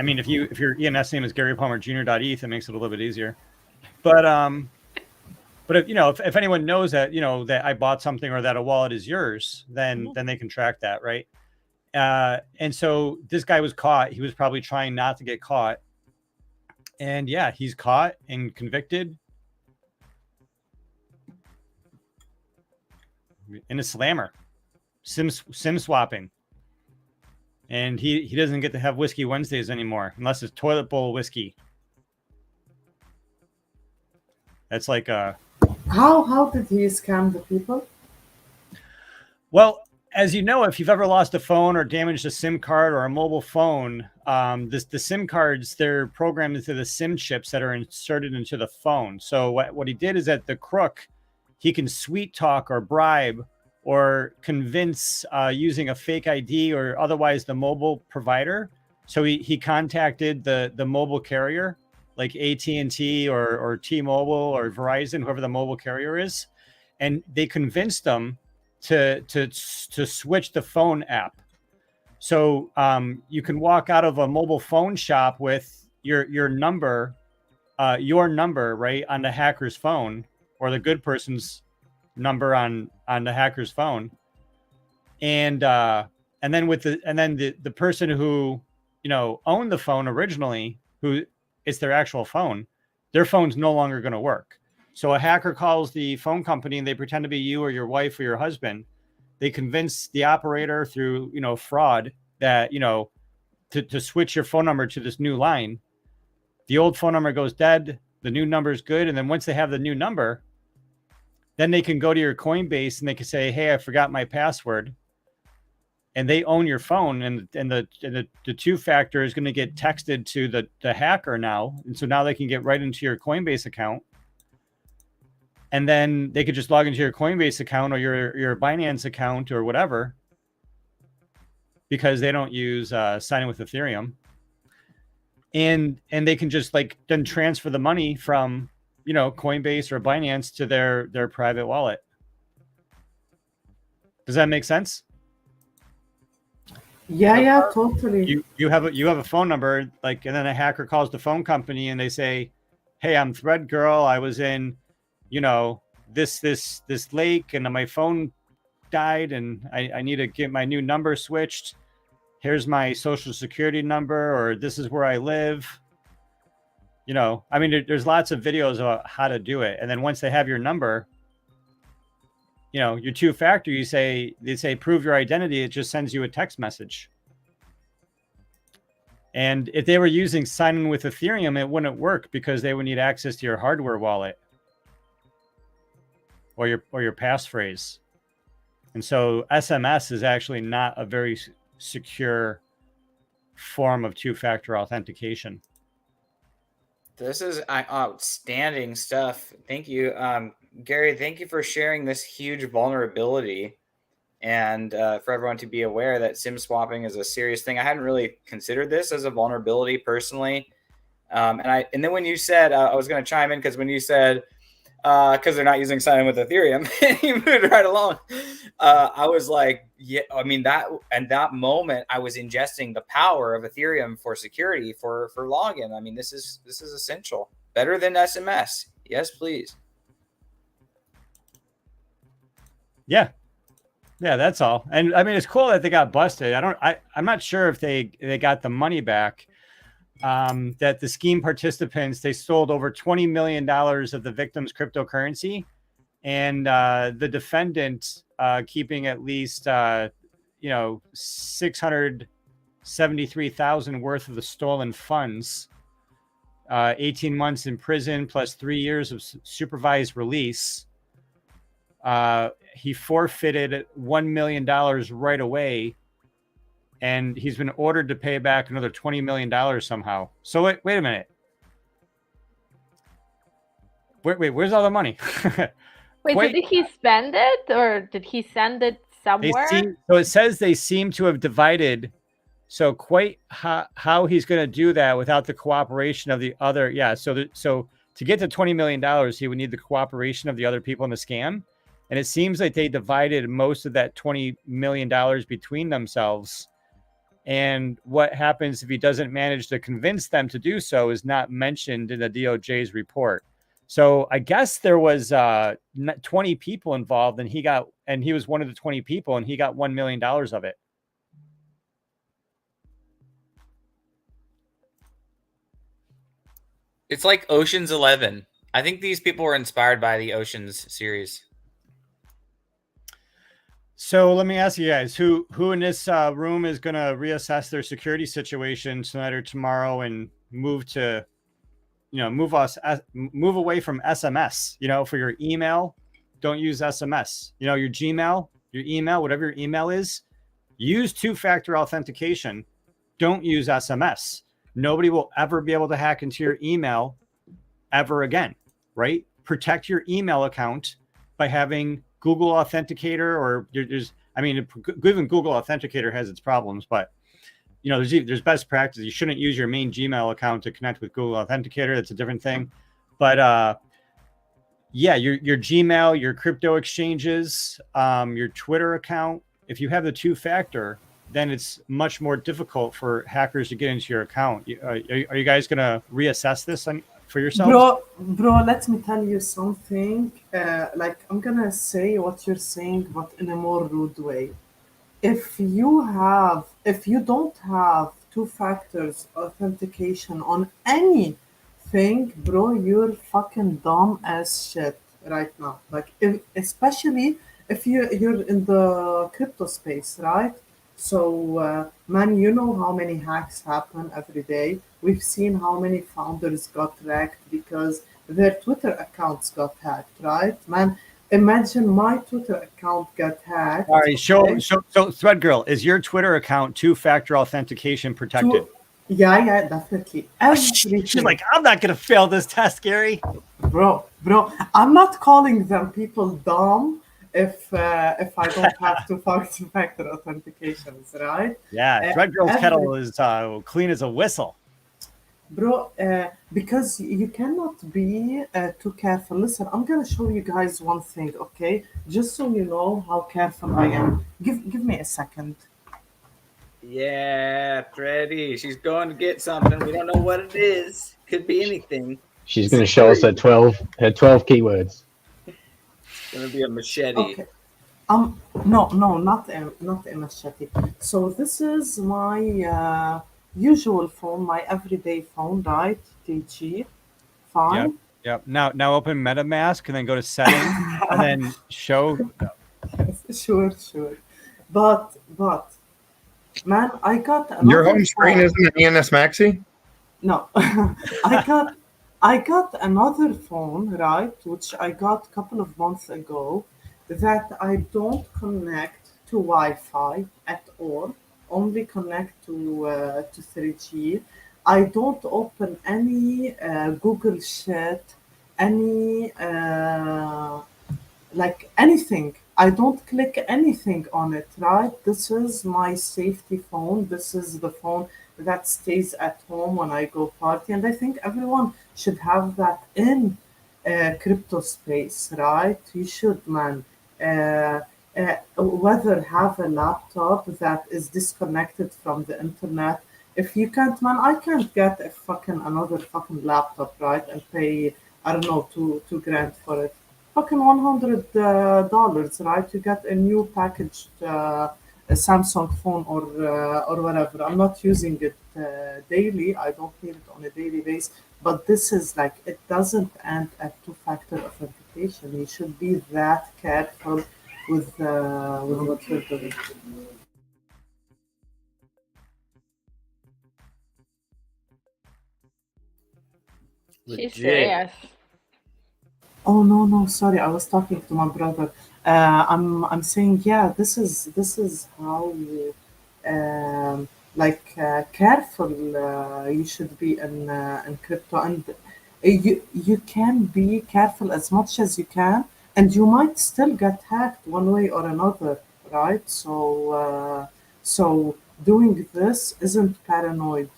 mean, if your ENS name is Gary Palmer Jr.eth, it makes it a little bit easier. But if anyone knows that that I bought something or that a wallet is yours, then they can track that, right? And so this guy was caught. He was probably trying not to get caught, and yeah, he's caught and convicted in a slammer, sim swapping. And he doesn't get to have Whiskey Wednesdays anymore unless it's toilet bowl whiskey. That's like How did he scam the people? Well, as you know, if you've ever lost a phone or damaged a SIM card or a mobile phone, the SIM cards, they're programmed into the SIM chips that are inserted into the phone. So what he did is that the crook, he can sweet talk or bribe or convince using a fake ID or otherwise the mobile provider. So he contacted the mobile carrier, like AT&T or T-Mobile or Verizon, whoever the mobile carrier is, and they convinced them to switch the phone app. So you can walk out of a mobile phone shop with your number right on the hacker's phone, or the good person's number on the hacker's phone, and then the person who owned the phone originally, who it's their actual phone, their phone's no longer going to work. So a hacker calls the phone company and they pretend to be you or your wife or your husband. They convince the operator through fraud that to switch your phone number to this new line. The old phone number goes dead, the new number is good, and then once they have the new number, then they can go to your Coinbase and they can say, hey, I forgot my password. And they own your phone, and the two-factor is going to get texted to the hacker now. And so now they can get right into your Coinbase account. And then they could just log into your Coinbase account or your Binance account or whatever, because they don't use signing with Ethereum. And they can just then transfer the money from Coinbase or Binance to their private wallet. Does that make sense? Yeah, totally. You have a phone number, like, and then a hacker calls the phone company and they say, "Hey, I'm Thread Girl. I was in, this lake, and my phone died, and I need to get my new number switched. Here's my social security number, or this is where I live." I mean, there's lots of videos about how to do it, and then once they have your number, your two-factor, they say prove your identity. It just sends you a text message. And if they were using sign-in with Ethereum, it wouldn't work because they would need access to your hardware wallet or your passphrase. And so SMS is actually not a very secure form of two-factor authentication. This is outstanding stuff. Thank you, Gary. Thank you for sharing this huge vulnerability, and for everyone to be aware that SIM swapping is a serious thing. I hadn't really considered this as a vulnerability personally, and then when you said, I was going to chime in because when you said because they're not using sign-in with Ethereum, you moved right along. I was like, yeah. I mean, that moment, I was ingesting the power of Ethereum for security for login. I mean, this is essential. Better than SMS. Yes, please. Yeah, that's all. And I mean, it's cool that they got busted. I'm not sure if they got the money back. That the scheme participants, they sold over $20 million of the victim's cryptocurrency, and the defendant keeping at least 673,000 worth of the stolen funds, 18 months in prison plus 3 years of supervised release. He forfeited $1 million right away, and he's been ordered to pay back another $20 million somehow. So wait a minute. Wait, where's all the money? Wait, did he spend it, or did he send it somewhere? So it says they seem to have divided. So quite how he's going to do that without the cooperation of the other. Yeah. So to get to $20 million, he would need the cooperation of the other people in the scam. And it seems like they divided most of that $20 million between themselves. And what happens if he doesn't manage to convince them to do so is not mentioned in the DOJ's report. So I guess there was 20 people involved, and he was one of the 20 people, and he got $1 million of it. It's like Ocean's 11. I think these people were inspired by the Ocean's series. So let me ask you guys, who in this room is going to reassess their security situation tonight or tomorrow and move away from SMS, for your email? Don't use SMS. Your Gmail, your email, whatever your email is, use two-factor authentication. Don't use SMS. Nobody will ever be able to hack into your email ever again, right? Protect your email account by having Google Authenticator, or even Google Authenticator has its problems, but there's best practice. You shouldn't use your main Gmail account to connect with Google Authenticator. That's a different thing. But your Gmail, your crypto exchanges, your Twitter account, if you have the two-factor, then it's much more difficult for hackers to get into your account. Are you guys going to reassess this for yourselves? Bro, let me tell you something. I'm gonna say what you're saying, but in a more rude way. If you don't have two factors authentication on anything, bro, you're fucking dumb as shit right now. Especially if you're in the crypto space, right? So, man, you know how many hacks happen every day. We've seen how many founders got wrecked because their Twitter accounts got hacked, right? Man, imagine my Twitter account got hacked. All right, so Thread Girl, is your Twitter account two-factor authentication protected? Yeah, definitely. She's like, I'm not going to fail this test, Gary. Bro, I'm not calling them people dumb if I don't have two-factor authentications, right? Yeah, Thread Girl's kettle is clean as a whistle. Bro, because you cannot be too careful. Listen, I'm gonna show you guys one thing, okay? Just so you know how careful I am. Give me a second. Yeah, Freddie. She's going to get something. We don't know what it is. Could be anything. She's going to show us her 12 keywords. It's going to be a machete. Okay. No, not a machete. So this is my usual phone, my everyday phone, right? TG. Fine. Yep. Now open MetaMask and then go to settings and then show. Sure. But man, I got Your another home screen phone. isn't an ENS Maxi? No, I got another phone, right, which I got a couple of months ago, that I don't connect to Wi-Fi at all. Only connect to 3G. I don't open any Google shit, any like anything. I don't click anything on it, right? This is my safety phone. This is the phone that stays at home when I go party. And I think everyone should have that in crypto space, right? You should, man. Whether have a laptop that is disconnected from the internet. If you can't, man, I can't get another fucking laptop, right? And pay, I don't know, two grand for it. Fucking $100, right? You get a new packaged a Samsung phone or whatever. I'm not using it daily. I don't need it on a daily basis. But this is like it doesn't end at two-factor authentication. You should be that careful with what you're doing. She's serious. Oh no, sorry, I was talking to my brother. I'm saying, yeah, this is how you careful you should be in crypto, and you can be careful as much as you can, and you might still get hacked one way or another, right? So doing this isn't paranoid.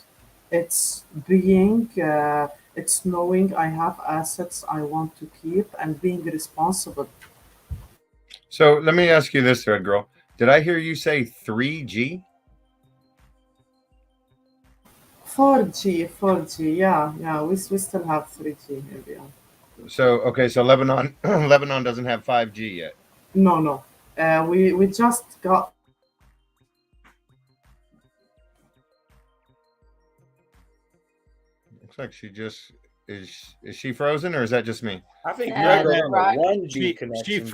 It's being it's knowing I have assets I want to keep and being responsible. So let me ask you this, Red Girl. Did I hear you say 3G? 4G, yeah. We still have 3G here, yeah. So okay, so Lebanon Lebanon doesn't have 5G yet. No. We just got. Looks like she just is she frozen, or is that just me? I think Yeah, Gregor that's on right. the 1G She connection.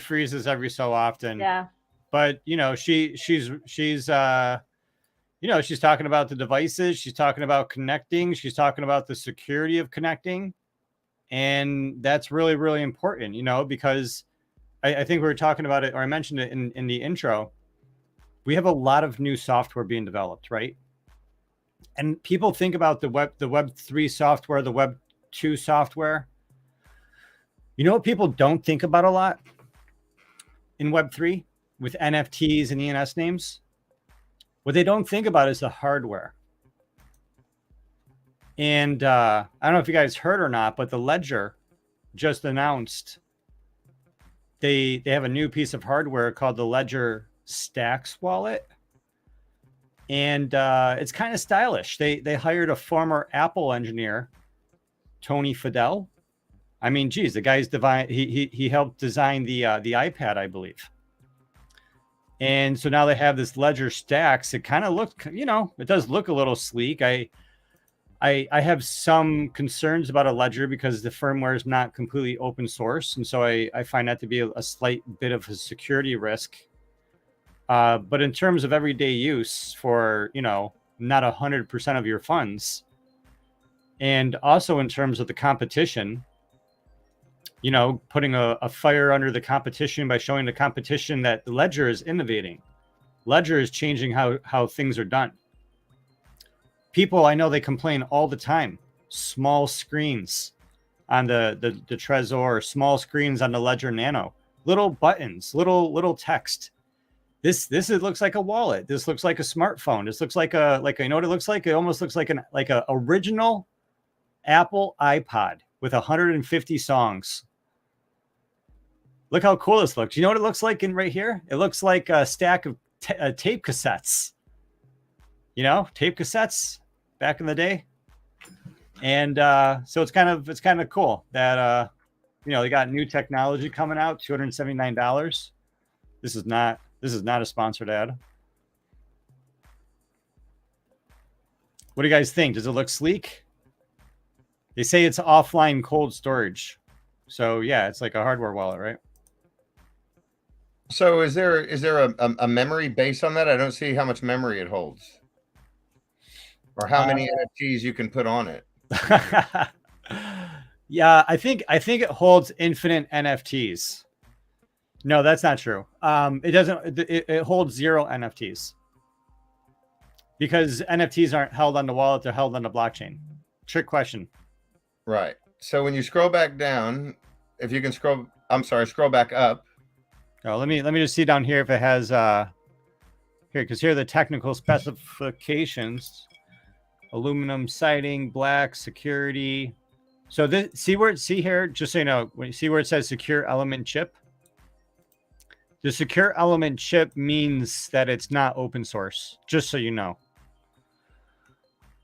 freezes every so often. Yeah. But she's she's talking about the devices, she's talking about connecting, she's talking about the security of connecting. And that's really, really important, because I think we were talking about it, or I mentioned it in the intro. We have a lot of new software being developed, right? And people think about the Web 3 software, the Web 2 software. You know what people don't think about a lot in Web 3 with NFTs and ENS names? What they don't think about is the hardware. And I don't know if you guys heard or not, but the Ledger just announced they have a new piece of hardware called the Ledger Stax wallet. And it's kind of stylish. They hired a former Apple engineer, Tony Fadell. I mean, geez, the guy's divine. He helped design the iPad, I believe. And so now they have this Ledger Stax. It kind of looks, it does look a little sleek. I have some concerns about a Ledger because the firmware is not completely open source, and so I find that to be a slight bit of a security risk. But in terms of everyday use for, not 100% of your funds, and also in terms of the competition, putting a fire under the competition by showing the competition that the Ledger is innovating. Ledger is changing how things are done. People, I know they complain all the time. Small screens on the Trezor, small screens on the Ledger Nano, little buttons, little text. This it looks like a wallet. This looks like a smartphone. This looks like you know what it looks like? It almost looks like a original Apple iPod with 150 songs. Look how cool this looks. You know what it looks like in right here? It looks like a stack of tape cassettes. you know, tape cassettes back in the day. And so it's kind of cool that you know, they got new technology coming out, $279. This is not a sponsored ad. What do you guys think? Does it look sleek? They say it's offline cold storage. So yeah, it's like a hardware wallet, right? So is there a memory base on that? I don't see how much memory it holds, or how many NFTs you can put on it. Yeah, I think it holds infinite NFTs. No, that's not true. It doesn't. It holds 0 NFTs because NFTs aren't held on the wallet; they're held on the blockchain. Trick question. Right. So when you scroll back down, if you can scroll back up. Oh, let me just see down here if it has here, because here are the technical specifications: aluminum siding, black, security. So this, see here, just so you know, when you see where it says secure element chip, the secure element chip means that it's not open source, just so you know.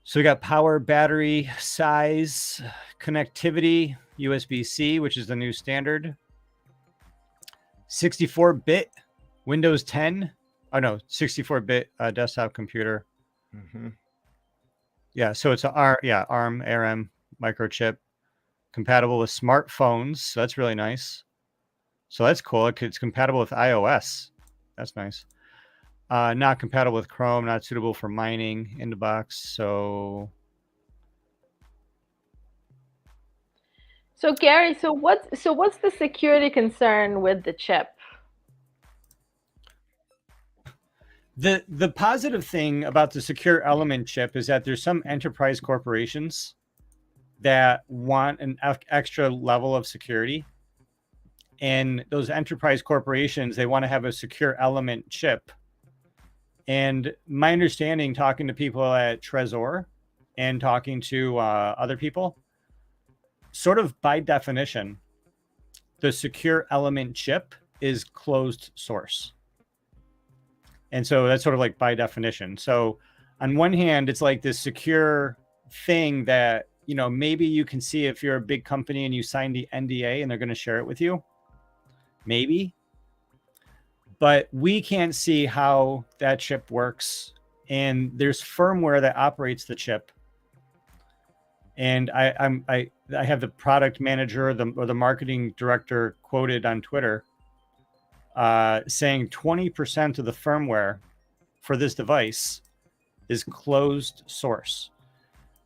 So we got power, battery, size, connectivity, USB-C, which is the new standard. 64-bit Windows 10. Oh no, 64-bit desktop computer. Mm-hmm. Yeah, so it's ARM, ARM microchip, compatible with smartphones. So that's really nice. So that's cool. It's compatible with iOS. That's nice. Not compatible with Chrome. Not suitable for mining in the box. So Gary, so what's the security concern with the chip? The positive thing about the secure element chip is that there's some enterprise corporations that want an extra level of security. And those enterprise corporations, they want to have a secure element chip. And my understanding, talking to people at Trezor and talking to other people, sort of by definition, the secure element chip is closed source. And so that's sort of like by definition. So on one hand, it's like this secure thing that, you know, maybe you can see if you're a big company and you sign the NDA and they're going to share it with you. Maybe. But we can't see how that chip works. And there's firmware that operates the chip. And I have the product manager or the marketing director quoted on Twitter saying 20% of the firmware for this device is closed source.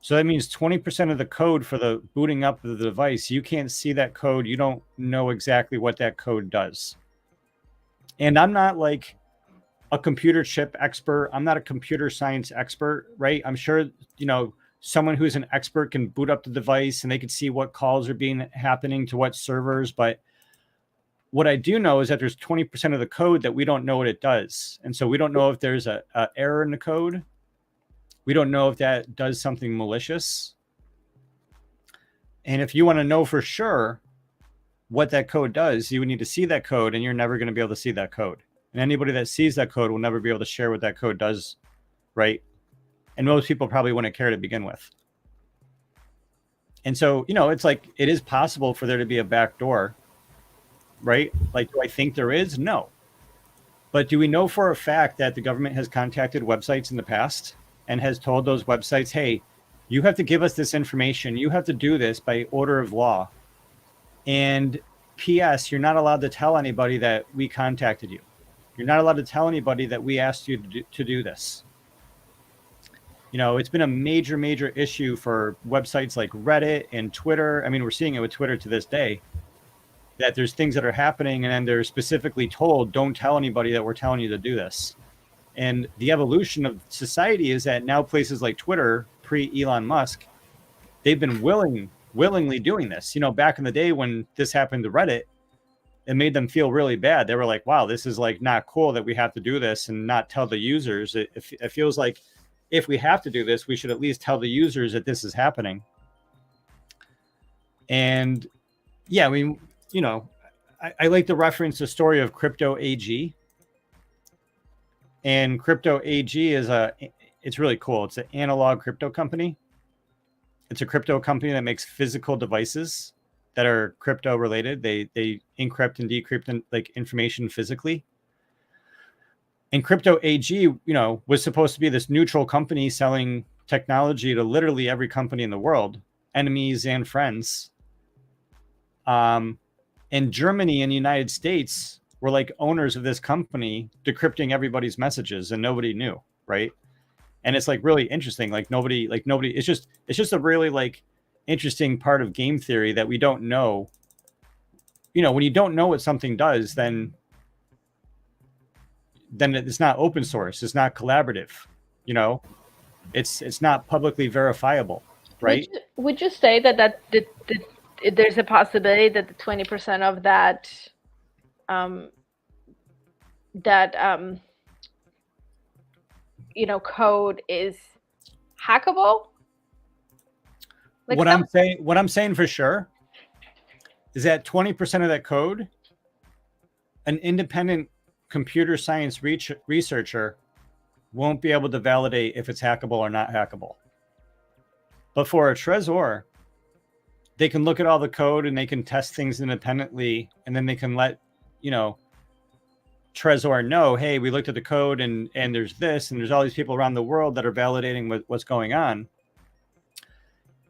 So that means 20% of the code for the booting up of the device, you can't see that code. You don't know exactly what that code does. And I'm not like a computer chip expert. I'm not a computer science expert, right? I'm sure, you know, someone who's an expert can boot up the device and they can see what calls are happening to what servers. But what I do know is that there's 20% of the code that we don't know what it does. And so we don't know if there's a error in the code. We don't know if that does something malicious. And if you want to know for sure what that code does, you would need to see that code, and you're never going to be able to see that code. And anybody that sees that code will never be able to share what that code does, right? And most people probably wouldn't care to begin with. And so, you know, it's like, it is possible for there to be a backdoor, right? Like, do I think there is? No. But do we know for a fact that the government has contacted websites in the past and has told those websites, hey, you have to give us this information. You have to do this by order of law. And P.S., you're not allowed to tell anybody that we contacted you. You're not allowed to tell anybody that we asked you to do this. You know, it's been a major, major issue for websites like Reddit and Twitter. I mean, we're seeing it with Twitter to this day, that there's things that are happening and then they're specifically told, don't tell anybody that we're telling you to do this. And the evolution of society is that now places like Twitter, pre-Elon Musk, they've been willingly doing this. You know, back in the day when this happened to Reddit, it made them feel really bad. They were like, wow, this is like not cool that we have to do this and not tell the users. It feels like if we have to do this, we should at least tell the users that this is happening. And yeah, I mean, you know, I like to reference the story of Crypto AG. And Crypto AG is it's really cool. It's an analog crypto company. It's a crypto company that makes physical devices that are crypto related. They encrypt and decrypt like information physically. And Crypto AG, you know, was supposed to be this neutral company selling technology to literally every company in the world, enemies and friends. And Germany and the United States were like owners of this company, decrypting everybody's messages, and nobody knew, right? And it's like really interesting. Like nobody, it's just a really like interesting part of game theory that we don't know. You know, when you don't know what something does, then it's not open source. It's not collaborative. You know, it's not publicly verifiable, right? Would you say that there's a possibility that the 20% of that you know, code is hackable? Like what I'm saying for sure is that 20% of that code, an independent computer science researcher won't be able to validate if it's hackable or not hackable. But for a Trezor, they can look at all the code and they can test things independently, and then they can let, you know, Trezor know, hey, we looked at the code and there's this, and there's all these people around the world that are validating what's going on.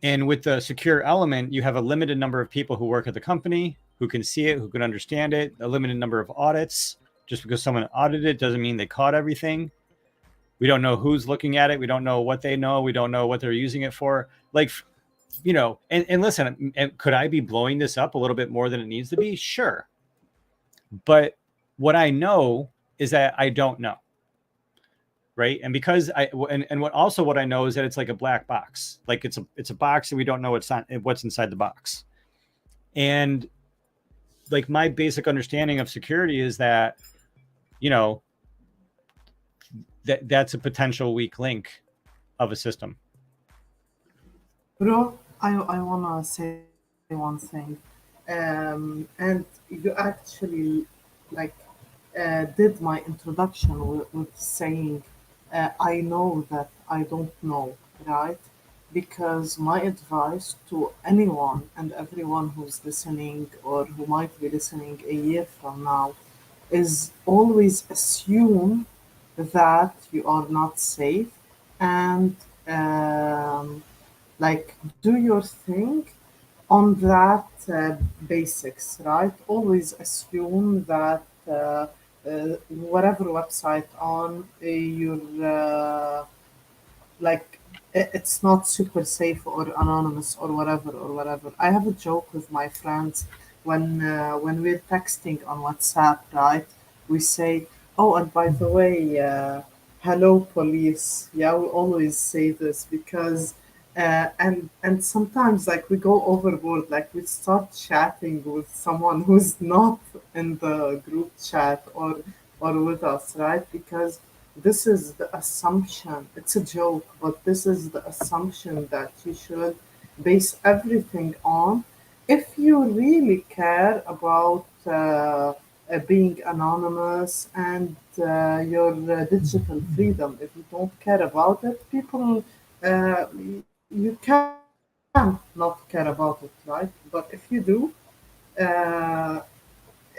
And with the secure element, you have a limited number of people who work at the company who can see it, who can understand it, a limited number of audits. Just because someone audited it doesn't mean they caught everything. We don't know who's looking at it. We don't know what they know. We don't know what they're using it for. Like, you know, and listen, and could I be blowing this up a little bit more than it needs to be? Sure. But what I know is that I don't know. Right. And because what I know is that it's like a black box. Like it's a box and we don't know what's inside the box. And like my basic understanding of security is that, you know, that's a potential weak link of a system. Bro, I wanna say one thing, and you actually like did my introduction with saying I know that I don't know, right? Because my advice to anyone and everyone who's listening or who might be listening a year from now is always assume that you are not safe and like do your thing on that basics, right? Always assume that whatever website on your like it's not super safe or anonymous or whatever. I have a joke with my friends when we're texting on WhatsApp, right? We say, "Oh, and by the way, hello, police." Yeah, we always say this because and sometimes like we go overboard, like we start chatting with someone who's not in the group chat or with us, right? Because this is the assumption. It's a joke, but this is the assumption that you should base everything on. If you really care about being anonymous and your digital freedom, if you don't care about it, people, you can not care about it, right? But if you do, uh,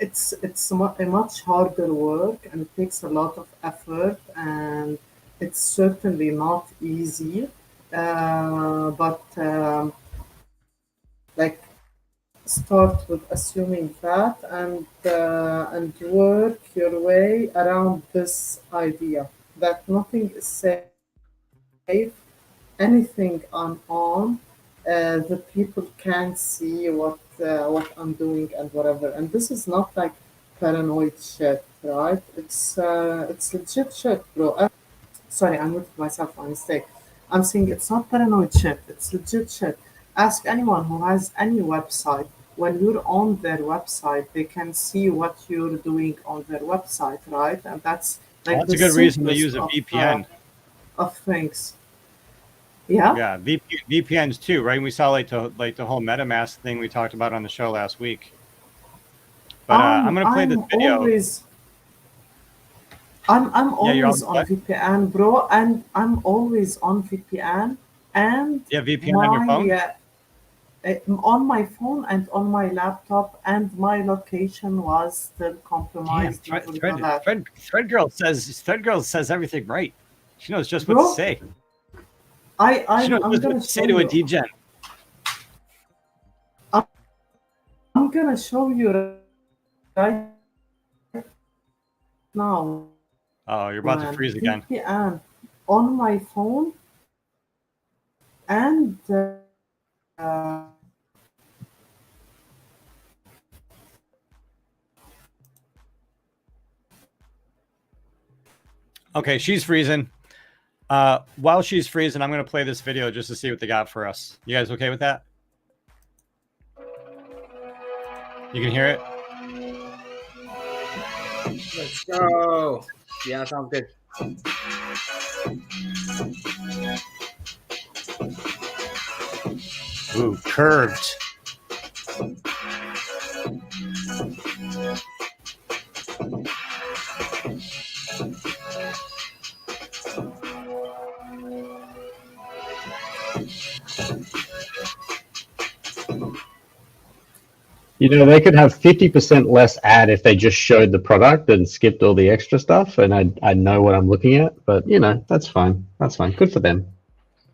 a much harder work and it takes a lot of effort and it's certainly not easy. But like start with assuming that and work your way around this idea that nothing is safe, anything I'm on, the people can see what I'm doing and whatever. And this is not like paranoid shit, right? It's legit shit, bro. Sorry, I muted myself by mistake. I'm saying it's not paranoid shit. It's legit shit. Ask anyone who has any website. When you're on their website, they can see what you're doing on their website, right? And that's like That's the a good reason to simplest use a VPN. Of things. Yeah. Yeah, VPNs too, right? We saw like the whole MetaMask thing we talked about on the show last week. But I'm gonna play this video. I'm Yeah, you're always on on what? VPN, bro, and I'm always on VPN, and You have VPN on your phone? on my phone and on my laptop, and my location was still Damn, compromised even though that. Thread Girl says everything right. She knows just what to Bro, say. I She I'm knows I'm just what gonna to say show to a you. degen. I'm gonna show you right now. Oh, you're about to Man, freeze again. VPN on my phone and Okay, she's freezing. While she's freezing, I'm going to play this video just to see what they got for us. You guys okay with that? You can hear it? Let's go. Yeah, sounds good. Ooh, curved. You know, they could have 50% less ad if they just showed the product and skipped all the extra stuff, and I know what I'm looking at. But you know, that's fine. That's fine. Good for them.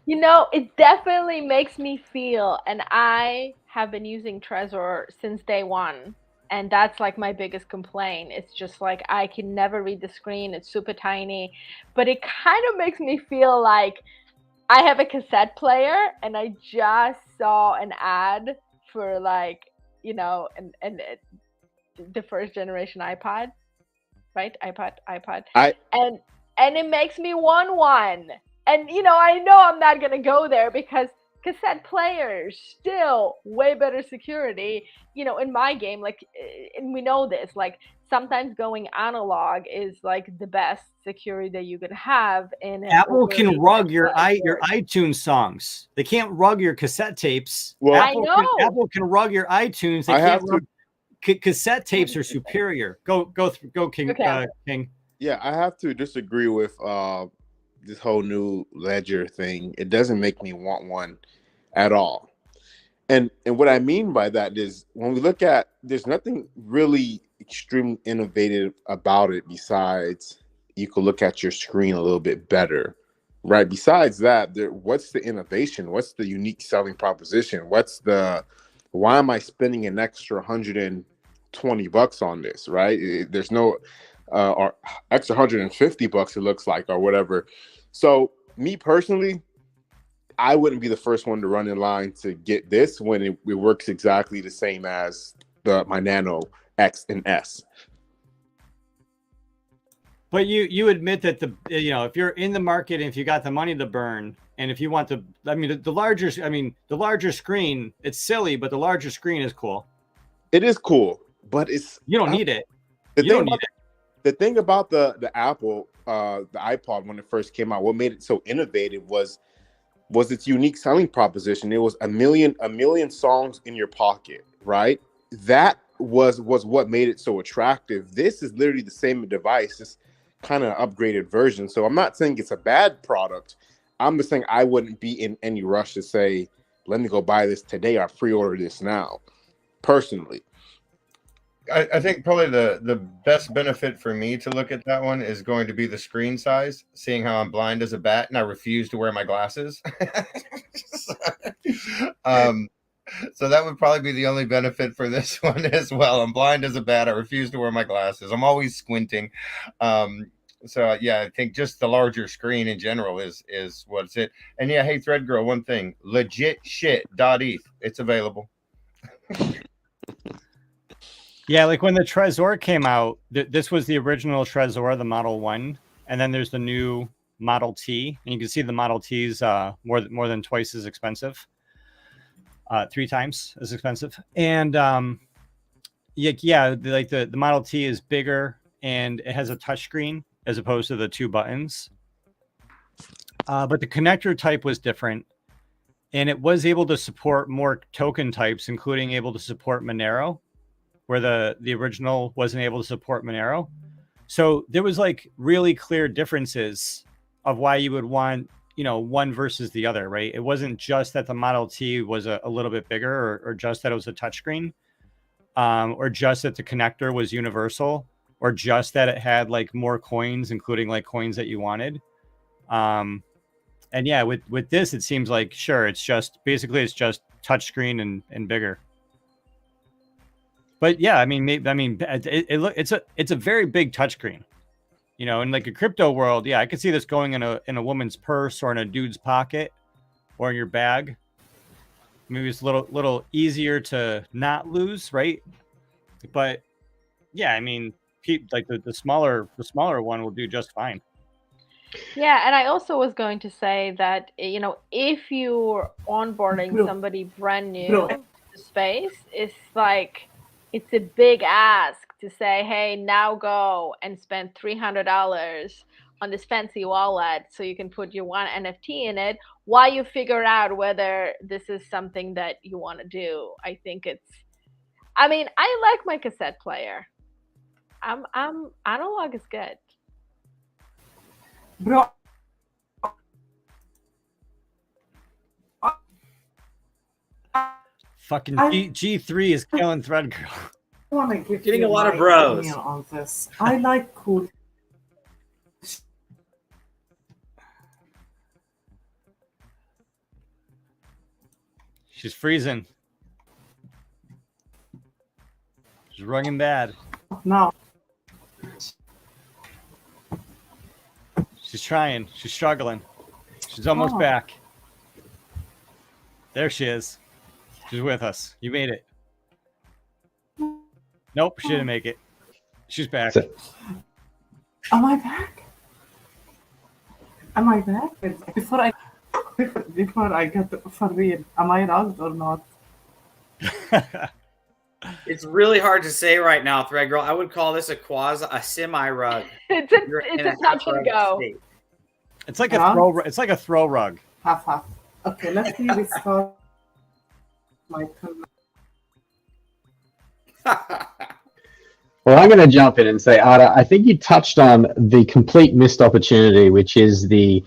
You know, it definitely makes me feel, and I have been using Trezor since day one, and that's like my biggest complaint. It's just like I can never read the screen. It's super tiny, but it kind of makes me feel like I have a cassette player and I just saw an ad for like, you know, the first generation iPod, right? iPod. And it makes me want one. And you know, I know I'm not gonna go there because cassette players still way better security. You know, in my game, like, and we know this, like sometimes going analog is like the best security that you can have in an Apple can overly rug your centralized iTunes songs. They can't rug your cassette tapes. Well, I know. Apple can rug your iTunes. They I have can't to. rug cassette tapes are superior. Go King. Okay. King. Yeah, I have to disagree with this whole new ledger thing. It doesn't make me want one at all. And what I mean by that is when we look at, there's nothing really extremely innovative about it besides you could look at your screen a little bit better, right? Besides that, what's the innovation? What's the unique selling proposition? Why am I spending an extra $120 on this, right? There's no or extra $150 it looks like, or whatever. So me personally, I wouldn't be the first one to run in line to get this when it works exactly the same as my Nano X and S. But you admit that if you're in the market and if you got the money to burn, and if you want to, the larger screen, it's silly, but the larger screen is cool. It is cool, but you don't need it. The thing about the Apple, the iPod when it first came out, what made it so innovative was its unique selling proposition. It was a million songs in your pocket, right? That was what made it so attractive. This is literally the same device, just kind of upgraded version. So I'm not saying it's a bad product. I'm just saying I wouldn't be in any rush to say, let me go buy this today or pre-order this now, personally. I think probably the best benefit for me to look at that one is going to be the screen size, seeing how I'm blind as a bat and I refuse to wear my glasses. So that would probably be the only benefit for this one as well. I'm blind as a bat. I refuse to wear my glasses. I'm always squinting. So yeah, I think just the larger screen in general is what's it. And yeah, hey Thread Girl, one thing, legit shit.eth. It's available. Yeah, like when the Trezor came out, this was the original Trezor, the Model 1, and then there's the new Model T, and you can see the Model T's more than twice as expensive, 3 times as expensive, and the Model T is bigger and it has a touchscreen as opposed to the 2 buttons, but the connector type was different, and it was able to support more token types, including able to support Monero, where the original wasn't able to support Monero. So there was like really clear differences of why you would want, one versus the other, right? It wasn't just that the Model T was a little bit bigger, or just that it was a touchscreen, or just that the connector was universal, or just that it had like more coins, including like coins that you wanted. And yeah, with this, it seems like, sure, it's just touchscreen and bigger. But yeah, it's a very big touchscreen, in like a crypto world. Yeah, I could see this going in a woman's purse, or in a dude's pocket, or in your bag. Maybe it's a little easier to not lose, right? But yeah, like the smaller one will do just fine. Yeah, and I also was going to say that, if you're onboarding Bro. somebody brand new Bro. to the space, it's a big ask to say, hey, now go and spend $300 on this fancy wallet so you can put your one NFT in it while you figure out whether this is something that you want to do. I think I like my cassette player. Analog is good. Bro, Fucking I- G3 is killing Thread Girl. I want to give Getting you a lot my of bros. opinion on this. I like cool. She's freezing. She's running bad. Now, She's trying. She's struggling. She's almost Oh. back. There she is. She's with us. You made it. Nope, she didn't make it. She's back. So- am I back? Am I back? Before I get for real, am I rugged or not? It's really hard to say right now, Thread Girl. I would call this a semi rug. It's a touch and go. It's like a Rug? throw. It's like a throw rug. Half. Okay, let me restart my turn. Well, I'm going to jump in and say, Ada, I think you touched on the complete missed opportunity, which is the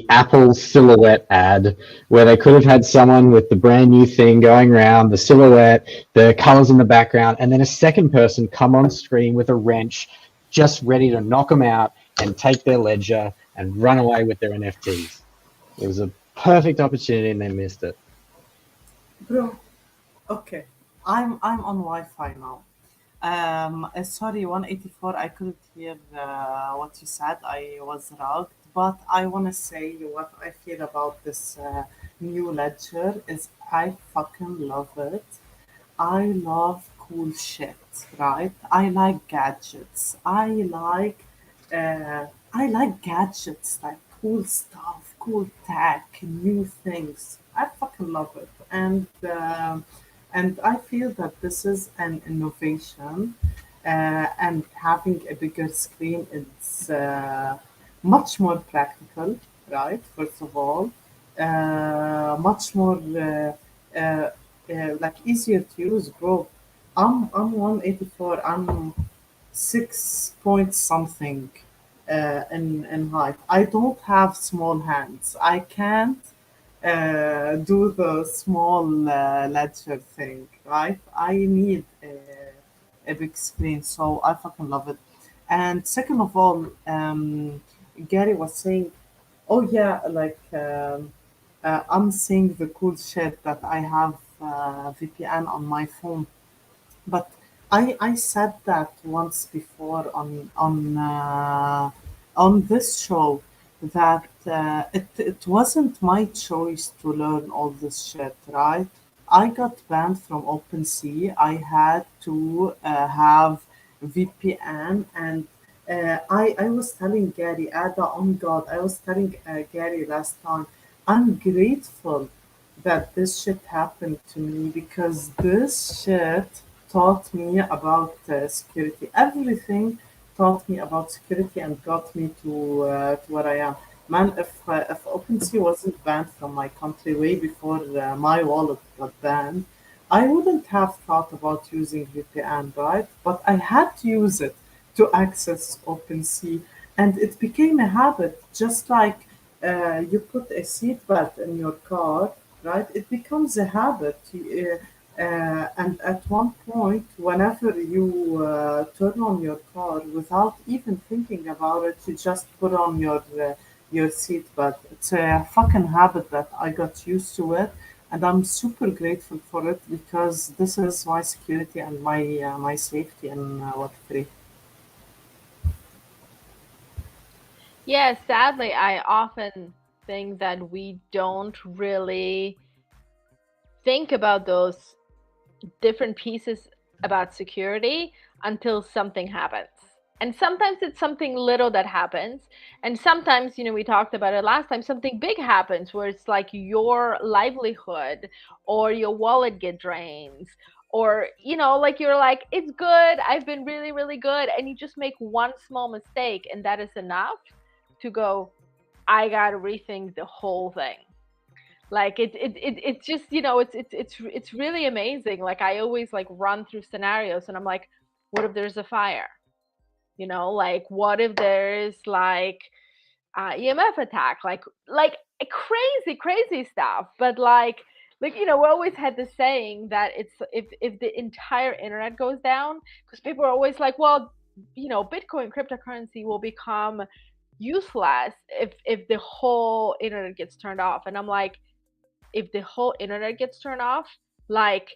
Apple silhouette ad, where they could have had someone with the brand new thing going around, the silhouette, the colors in the background, and then a second person come on screen with a wrench, just ready to knock them out and take their ledger and run away with their NFTs. It was a perfect opportunity and they missed it. Bro, okay, I'm on Wi-Fi now. Sorry, 184. I couldn't hear what you said. I was rugged, but I want to say what I feel about this new ledger is I fucking love it. I love cool shit, right? I like gadgets. I like gadgets, like cool stuff, cool tech, new things. I fucking love it, and I feel that this is an innovation, and having a bigger screen is much more practical, right? First of all, much more like easier to use, bro. I'm 184. I'm 6 point something in height. I don't have small hands. I can't do the small ledger thing, right? I need a big screen, so I fucking love it. And second of all, Gary was saying, oh yeah, like I'm seeing the cool shit that I have VPN on my phone, but I said that once before on this show that it wasn't my choice to learn all this shit, right? I got banned from OpenSea. I had to have VPN, and I was telling Gary, Ada, on God, I was telling Gary last time, I'm grateful that this shit happened to me because this shit taught me about security. Everything taught me about security and got me to where I am. Man, if OpenSea wasn't banned from my country way before my wallet got banned, I wouldn't have thought about using VPN, right? But I had to use it to access OpenSea, and it became a habit. Just like you put a seatbelt in your car, right? It becomes a habit. And at one point, whenever you turn on your car without even thinking about it, you just put on your seatbelt. It's a fucking habit that I got used to it, and I'm super grateful for it because this is my security and my safety in Web3. Yeah, sadly, I often think that we don't really think about those different pieces about security until something happens. And sometimes it's something little that happens. And sometimes, we talked about it last time, something big happens where it's like your livelihood or your wallet get drained. Or, like you're like, it's good. I've been really, really good. And you just make one small mistake, and that is enough to go, I got to rethink the whole thing. Like it's just, it's really amazing. Like I always like run through scenarios and I'm like, what if there's a fire? Like what if there's like EMF attack, like crazy stuff. But we always had the saying that it's if the entire internet goes down, because people are always like, well, Bitcoin cryptocurrency will become useless if the whole internet gets turned off. And I'm like, if the whole internet gets turned off, like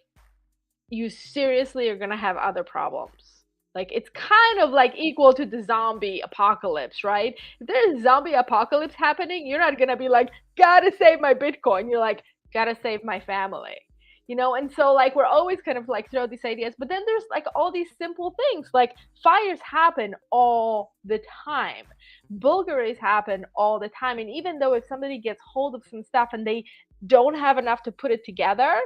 you seriously are gonna have other problems. Like it's kind of like equal to the zombie apocalypse, right? If there's a zombie apocalypse happening, you're not gonna be like, gotta save my Bitcoin. You're like, gotta save my family. And so like we're always kind of like throw these ideas, but then there's like all these simple things, like fires happen all the time. Bulgaries happen all the time. And even though if somebody gets hold of some stuff and they don't have enough to put it together,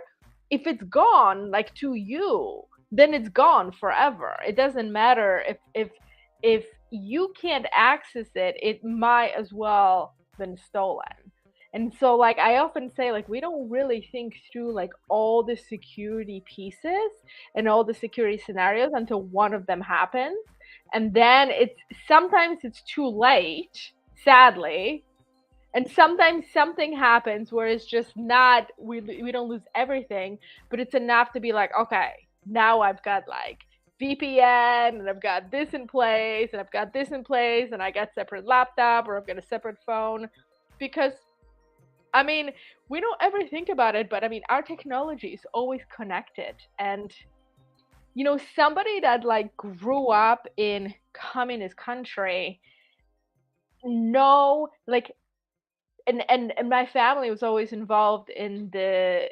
if it's gone like to you, then it's gone forever. It doesn't matter if you can't access it, it might as well been stolen. And so like I often say, like we don't really think through like all the security pieces and all the security scenarios until one of them happens. And then sometimes it's too late, sadly. And sometimes something happens where it's just not, we don't lose everything, but it's enough to be like, okay, now I've got like VPN and I've got this in place and I've got this in place and I got separate laptop or I've got a separate phone. Because I mean, we don't ever think about it, but I mean, our technology is always connected. And somebody that like grew up in communist country, like and my family was always involved in the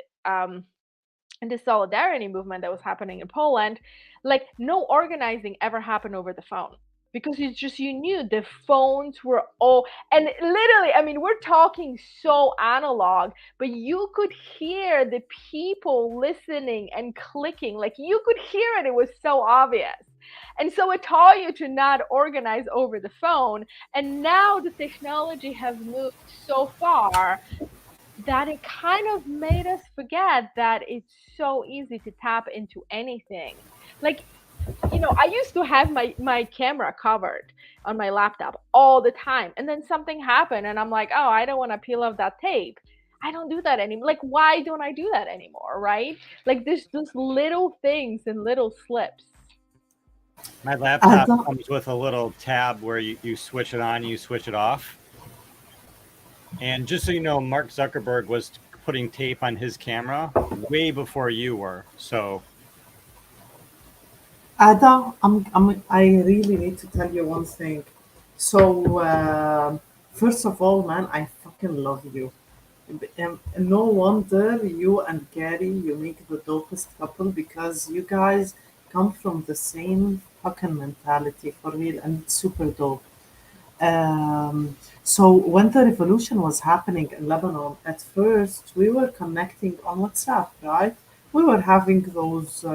solidarity movement that was happening in Poland. Like no organizing ever happened over the phone, because you knew the phones were all, and literally, I mean, we're talking so analog, but you could hear the people listening and clicking, like you could hear it. It was so obvious. And so it taught you to not organize over the phone. And now the technology has moved so far that it kind of made us forget that it's so easy to tap into anything. Like, I used to have my camera covered on my laptop all the time. And then something happened and I'm like, oh, I don't want to peel off that tape. I don't do that anymore. Like, why don't I do that anymore? Right? Like there's just little things and little slips. My laptop comes with a little tab where you switch it on, you switch it off. And just so you know, Mark Zuckerberg was putting tape on his camera way before you were. So, Ada, I really need to tell you one thing. So, first of all, man, I fucking love you. No wonder you and Gary, you make the dopest couple, because you guys come from the same fucking mentality for real, and it's super dope. So when the revolution was happening in Lebanon, at first we were connecting on WhatsApp, right? We were having those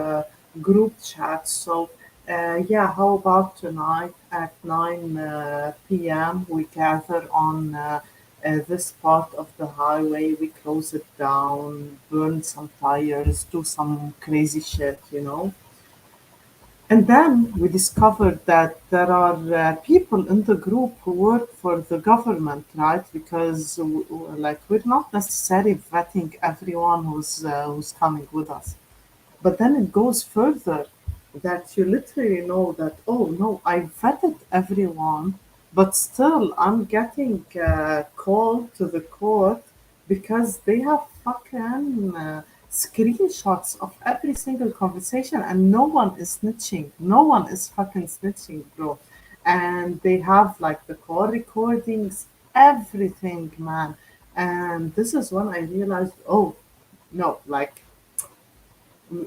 group chats. So yeah, how about tonight at 9 p.m. we gather on this part of the highway, we close it down, burn some tires, do some crazy shit, And then we discovered that there are people in the group who work for the government, right? Because like we're not necessarily vetting everyone who's coming with us. But then it goes further that you literally know that, oh no, I vetted everyone, but still I'm getting called to the court because they have fucking screenshots of every single conversation and no one is snitching. No one is fucking snitching, bro. And they have like the call recordings, everything, man. And this is when I realized, oh, no, like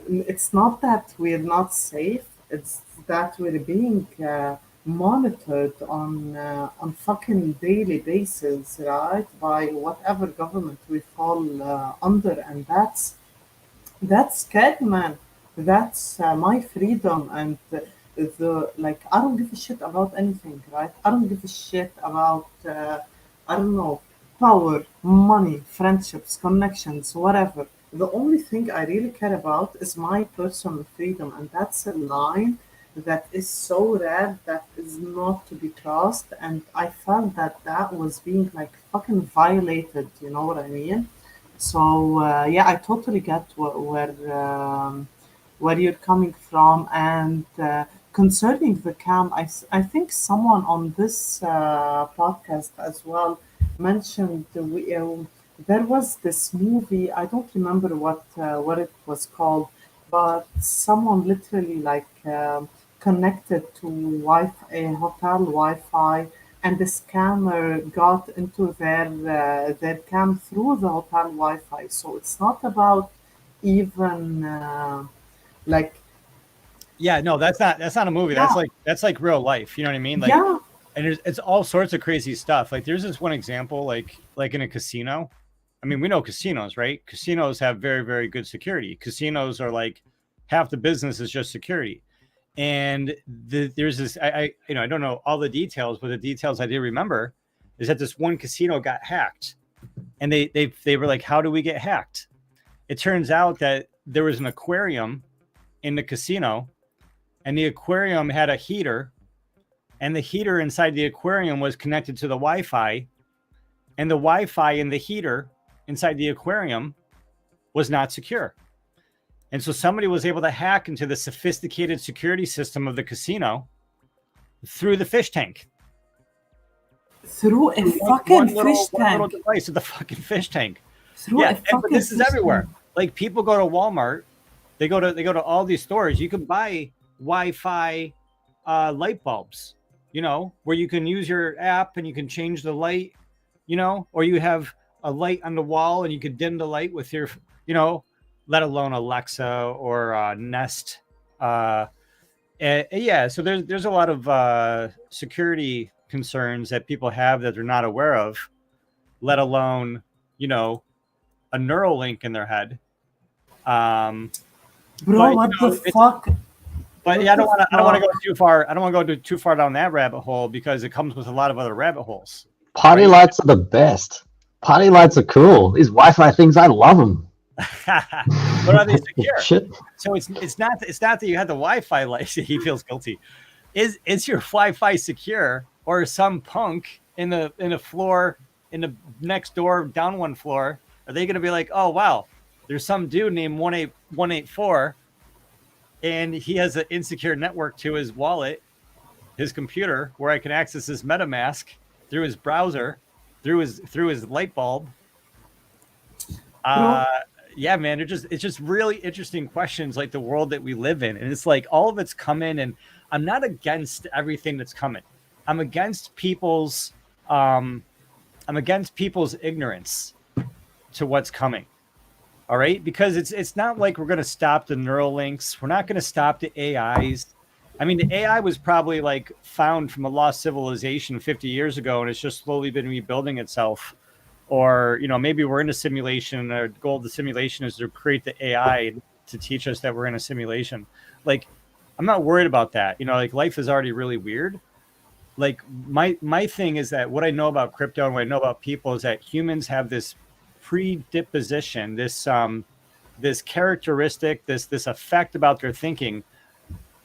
it's not that we're not safe. It's that we're being monitored on fucking daily basis, right? By whatever government we fall under, and that's scary, man. That's my freedom, and the like. I don't give a shit about anything, right? I don't give a shit about I don't know, power, money, friendships, connections, whatever. The only thing I really care about is my personal freedom, and that's a line that is so rare that is not to be crossed. And I felt that that was being like fucking violated. You know what I mean? So yeah, I totally get where you're coming from, and concerning the cam, I think someone on this podcast as well mentioned there was this movie. I don't remember what it was called, but someone literally like connected to a hotel Wi-Fi, and the scammer got into their cam through the hotel Wi-Fi. So it's not about even like Yeah, no, that's not a movie. yeah, That's like real life. You know what I mean? Like, yeah, and it's all sorts of crazy stuff. Like there's this one example, like in a casino. I mean, we know casinos, right? Casinos have very, very good security. Casinos are like half the business is just security. And there's this, I don't know all the details, but the details I do remember is that this one casino got hacked, and they were like, how do we get hacked? It turns out that there was an aquarium in the casino, and the aquarium had a heater, and the heater inside the aquarium was connected to the Wi-Fi, and the Wi-Fi in the heater inside the aquarium was not secure. And so somebody was able to hack into the sophisticated security system of the casino through the fish tank. through a fucking fish One little tank. device of the fucking fish tank. Through Yeah, a fucking but this is fish everywhere. tank. Like people go to Walmart, they go to all these stores. You can buy Wi-Fi light bulbs, you know, where you can use your app and you can change the light, you know, or you have a light on the wall and you can dim the light with your, you know, let alone Alexa or Nest. Yeah, so there's a lot of security concerns that people have that they're not aware of, let alone, you know, a neural link in their head. Bro, but, what you know, the fuck? But yeah, I don't want to go too far. I don't want to go too far down that rabbit hole because it comes with a lot of other rabbit holes. Party lights are the best. Party lights are cool. These Wi-Fi things, I love them. But are they secure? Shit. So it's not that you had the Wi-Fi light. He feels guilty. Is your Wi-Fi secure, or is some punk in the floor in the next door down one floor? Are they going to be like, oh wow, there's some dude named 18184, and he has an insecure network to his wallet, his computer, where I can access his MetaMask through his browser, through his light bulb. Yeah, man, it's just really interesting questions, like the world that we live in, and it's like all of it's coming. And I'm not against everything that's coming. I'm against people's ignorance to what's coming. All right, because it's not like we're going to stop the neural links. We're not going to stop the AIs. I mean, the AI was probably like found from a lost civilization 50 years ago, and it's just slowly been rebuilding itself. Or, you know, maybe we're in a simulation, and the goal of the simulation is to create the AI to teach us that we're in a simulation. Like, I'm not worried about that. You know, like life is already really weird. Like my thing is that what I know about crypto and what I know about people is that humans have this predisposition, this characteristic, this effect about their thinking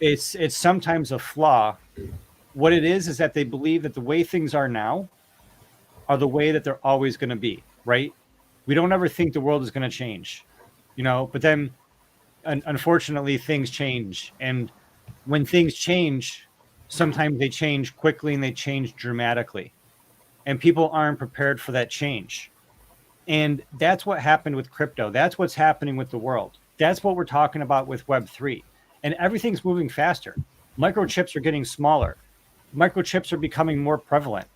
it's sometimes a flaw. What it is that they believe that the way things are now are the way that they're always going to be, right? We don't ever think the world is going to change, but then unfortunately things change. And when things change, sometimes they change quickly and they change dramatically. And people aren't prepared for that change. And that's what happened with crypto. That's what's happening with the world. That's what we're talking about with Web3. And everything's moving faster. Microchips are getting smaller. Microchips are becoming more prevalent.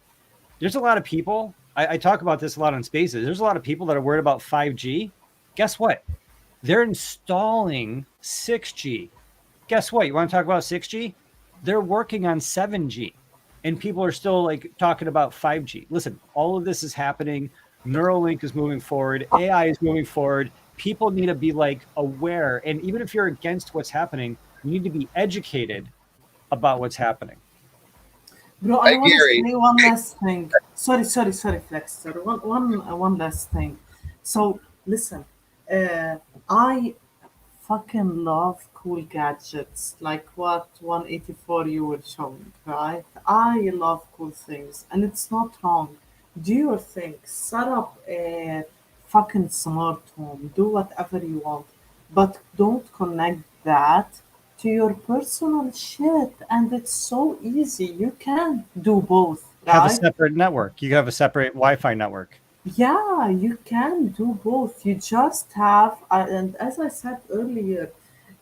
There's a lot of people, I talk about this a lot on Spaces. There's a lot of people that are worried about 5G. Guess what? They're installing 6G. Guess what? You want to talk about 6G? They're working on 7G. And people are still like talking about 5G. Listen, all of this is happening. Neuralink is moving forward. AI is moving forward. People need to be like aware. And even if you're against what's happening, you need to be educated about what's happening. Bro, I want to say one last thing. Sorry, Flexter. One last thing. So listen, I fucking love cool gadgets like what 184 you were showing, right? I love cool things, and it's not wrong. Do your thing. Set up a fucking smart home. Do whatever you want, but don't connect that to your personal shit. And it's so easy. You can do both, right? Have a separate network. You have a separate Wi-Fi network. Yeah, you can do both. You just have, and as I said earlier,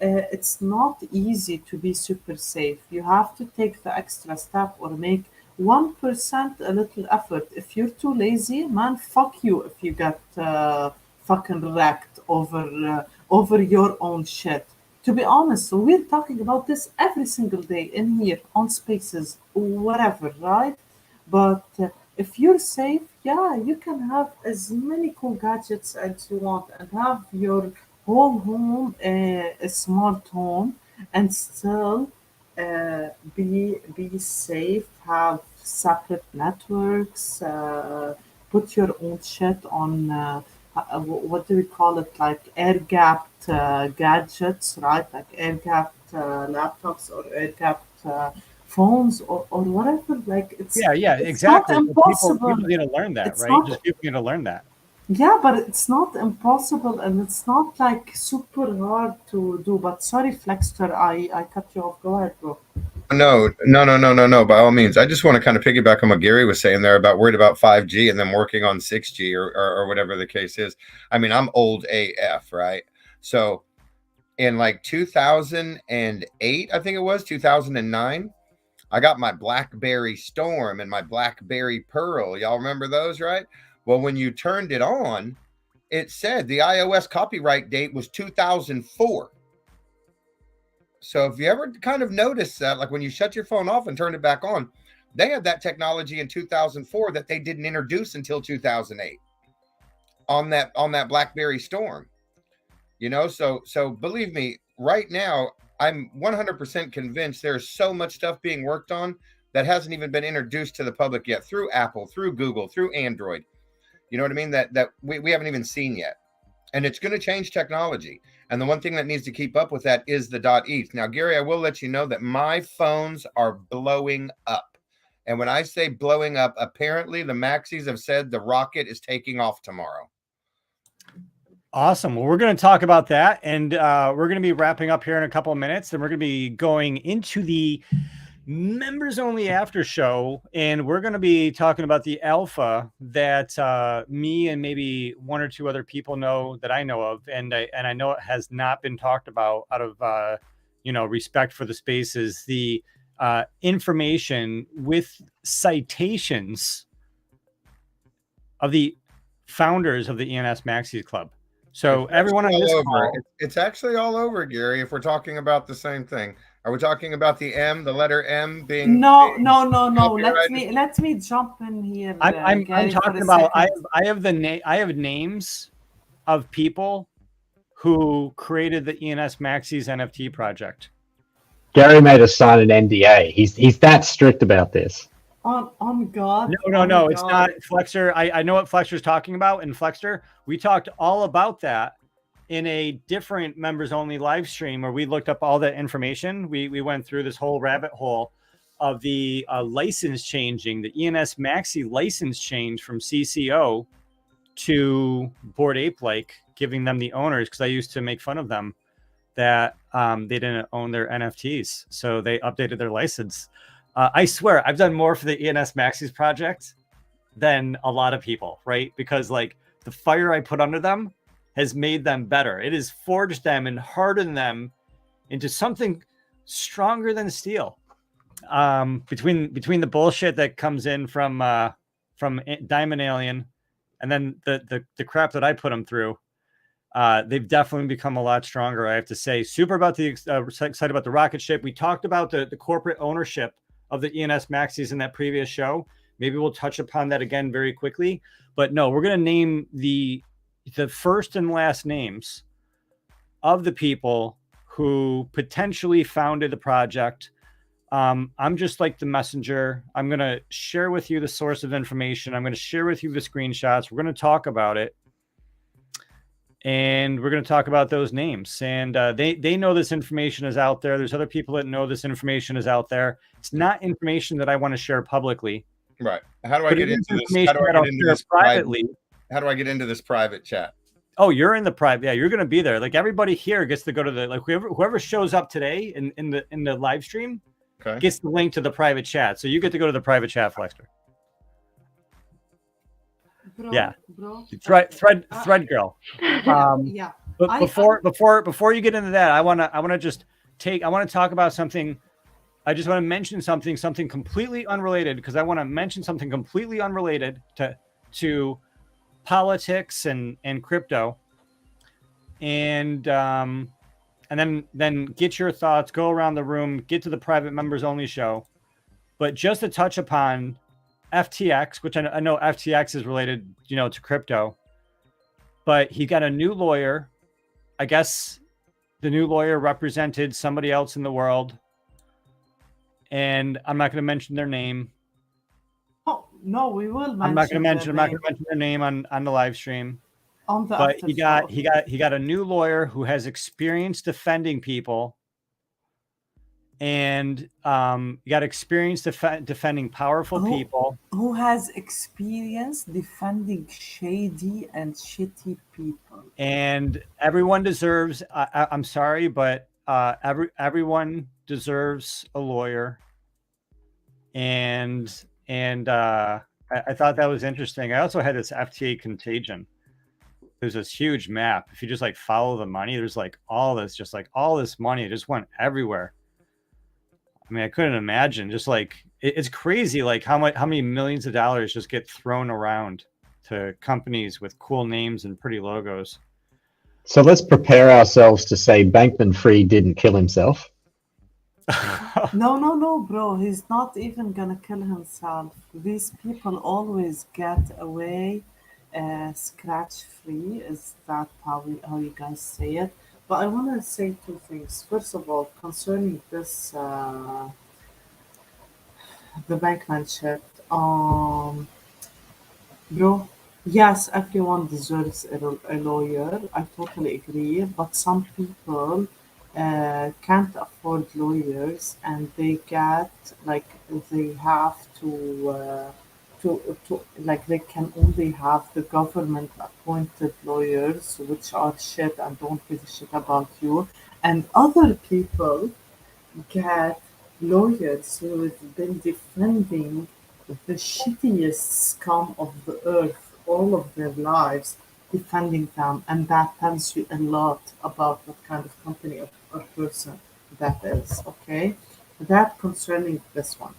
it's not easy to be super safe. You have to take the extra step or make 1% a little effort. If you're too lazy, man, fuck you if you get fucking wrecked over your own shit. To be honest, so we're talking about this every single day in here on Spaces, whatever, right? But if you're safe, yeah, you can have as many cool gadgets as you want and have your whole home a smart home and still be safe, have separate networks, put your own shit on what do we call it, like air gapped gadgets, right? Like air gapped laptops or air gapped phones or whatever. Like it's exactly. not impossible. People need to learn that, It's right? not- Just people need to learn that. Yeah, but it's not impossible and it's not like super hard to do. But sorry, Flexter, I cut you off. Go ahead, bro. No. By all means, I just want to kind of piggyback on what Gary was saying there about worried about 5G and then working on 6G or whatever the case is. I mean, I'm old AF, right? So in like 2008, I think it was 2009, I got my BlackBerry Storm and my BlackBerry Pearl. Y'all remember those, right? Well, when you turned it on, it said the iOS copyright date was 2004. So if you ever kind of notice that, like when you shut your phone off and turn it back on, they had that technology in 2004 that they didn't introduce until 2008 on that BlackBerry Storm. So believe me, right now, I'm 100% convinced there's so much stuff being worked on that hasn't even been introduced to the public yet through Apple, through Google, through Android. You know what I mean? That we haven't even seen yet. And it's going to change technology. And the one thing that needs to keep up with that is the .eth. Now, Gary, I will let you know that my phones are blowing up. And when I say blowing up, apparently the Maxis have said the rocket is taking off tomorrow. Awesome. Well, we're going to talk about that. And we're going to be wrapping up here in a couple of minutes. Then we're going to be going into the members only after show, and we're going to be talking about the alpha that me and maybe one or two other people know that I know of, and I know it has not been talked about out of respect for the Spaces, the information with citations of the founders of the ENS Maxis Club. So everyone on this call, it's actually all over, Gary, if we're talking about the same thing. Are we talking about the letter M being? No. Let me jump in here. I'm talking about. I have names of people who created the ENS Maxis NFT project. Gary made us sign an NDA. He's that strict about this. On God. No, it's not Flexter. I know what Flexter's talking about. And Flexter, we talked all about that in a different members only live stream where we looked up all that information. We went through this whole rabbit hole of the license changing, the ENS Maxi license change from CCO to Bored Ape, like giving them the owners, because I used to make fun of them that they didn't own their NFTs. So they updated their license. I swear I've done more for the ENS Maxis project than a lot of people, right? Because like the fire I put under them has made them better. It has forged them and hardened them into something stronger than steel. Between the bullshit that comes in from Diamond Alien, and then the crap that I put them through, they've definitely become a lot stronger. I have to say, super about excited about the rocket ship. We talked about the corporate ownership of the ENS Maxis in that previous show. Maybe we'll touch upon that again very quickly. But no, we're going to name the first and last names of the people who potentially founded the project. I'm just like the messenger. I'm going to share with you the source of information. I'm going to share with you the screenshots. We're going to talk about it. And we're going to talk about those names. And they know this information is out there. There's other people that know this information is out there. It's not information that I want to share publicly. Right. How do I get into this? How do I get into this privately? How do I get into this private chat? Oh, you're in the private. Yeah, you're going to be there. Like everybody here gets to go to the, like whoever shows up today in the live stream gets the link to the private chat. So you get to go to the private chat, Flexter. Yeah, thread girl. Yeah. But before you get into that, I want to talk about something. I just want to mention something completely unrelated, because I want to mention something completely unrelated to politics and crypto, and then get your thoughts, go around the room, get to the private members only show. But just to touch upon FTX, which I know FTX is related, to crypto, but he got a new lawyer. I guess the new lawyer represented somebody else in the world, and I'm not going to mention their name. Oh no, we will. I'm not going to mention their name on the live stream. But he got a new lawyer who has experience defending people. And you got experience defending powerful people. Who has experience defending shady and shitty people. And everyone deserves, I'm sorry, but everyone deserves a lawyer. And I thought that was interesting. I also had this FTA contagion. There's this huge map. If you just like follow the money, there's like all this money. It just went everywhere. I mean, I couldn't imagine. Just like it's crazy, like how many millions of dollars just get thrown around to companies with cool names and pretty logos. So let's prepare ourselves to say Bankman-Fried didn't kill himself. No, bro. He's not even gonna kill himself. These people always get away scratch-free. Is that how you guys say it? But I want to say two things. First of all, concerning this, the bankmanship, bro, yes, everyone deserves a lawyer. I totally agree. But some people can't afford lawyers, and they have to like they can only have the government appointed lawyers, which are shit and don't give a shit about you. And other people get lawyers who have been defending the shittiest scum of the earth all of their lives, defending them, and that tells you a lot about what kind of company or person that is. Okay, that concerning this one.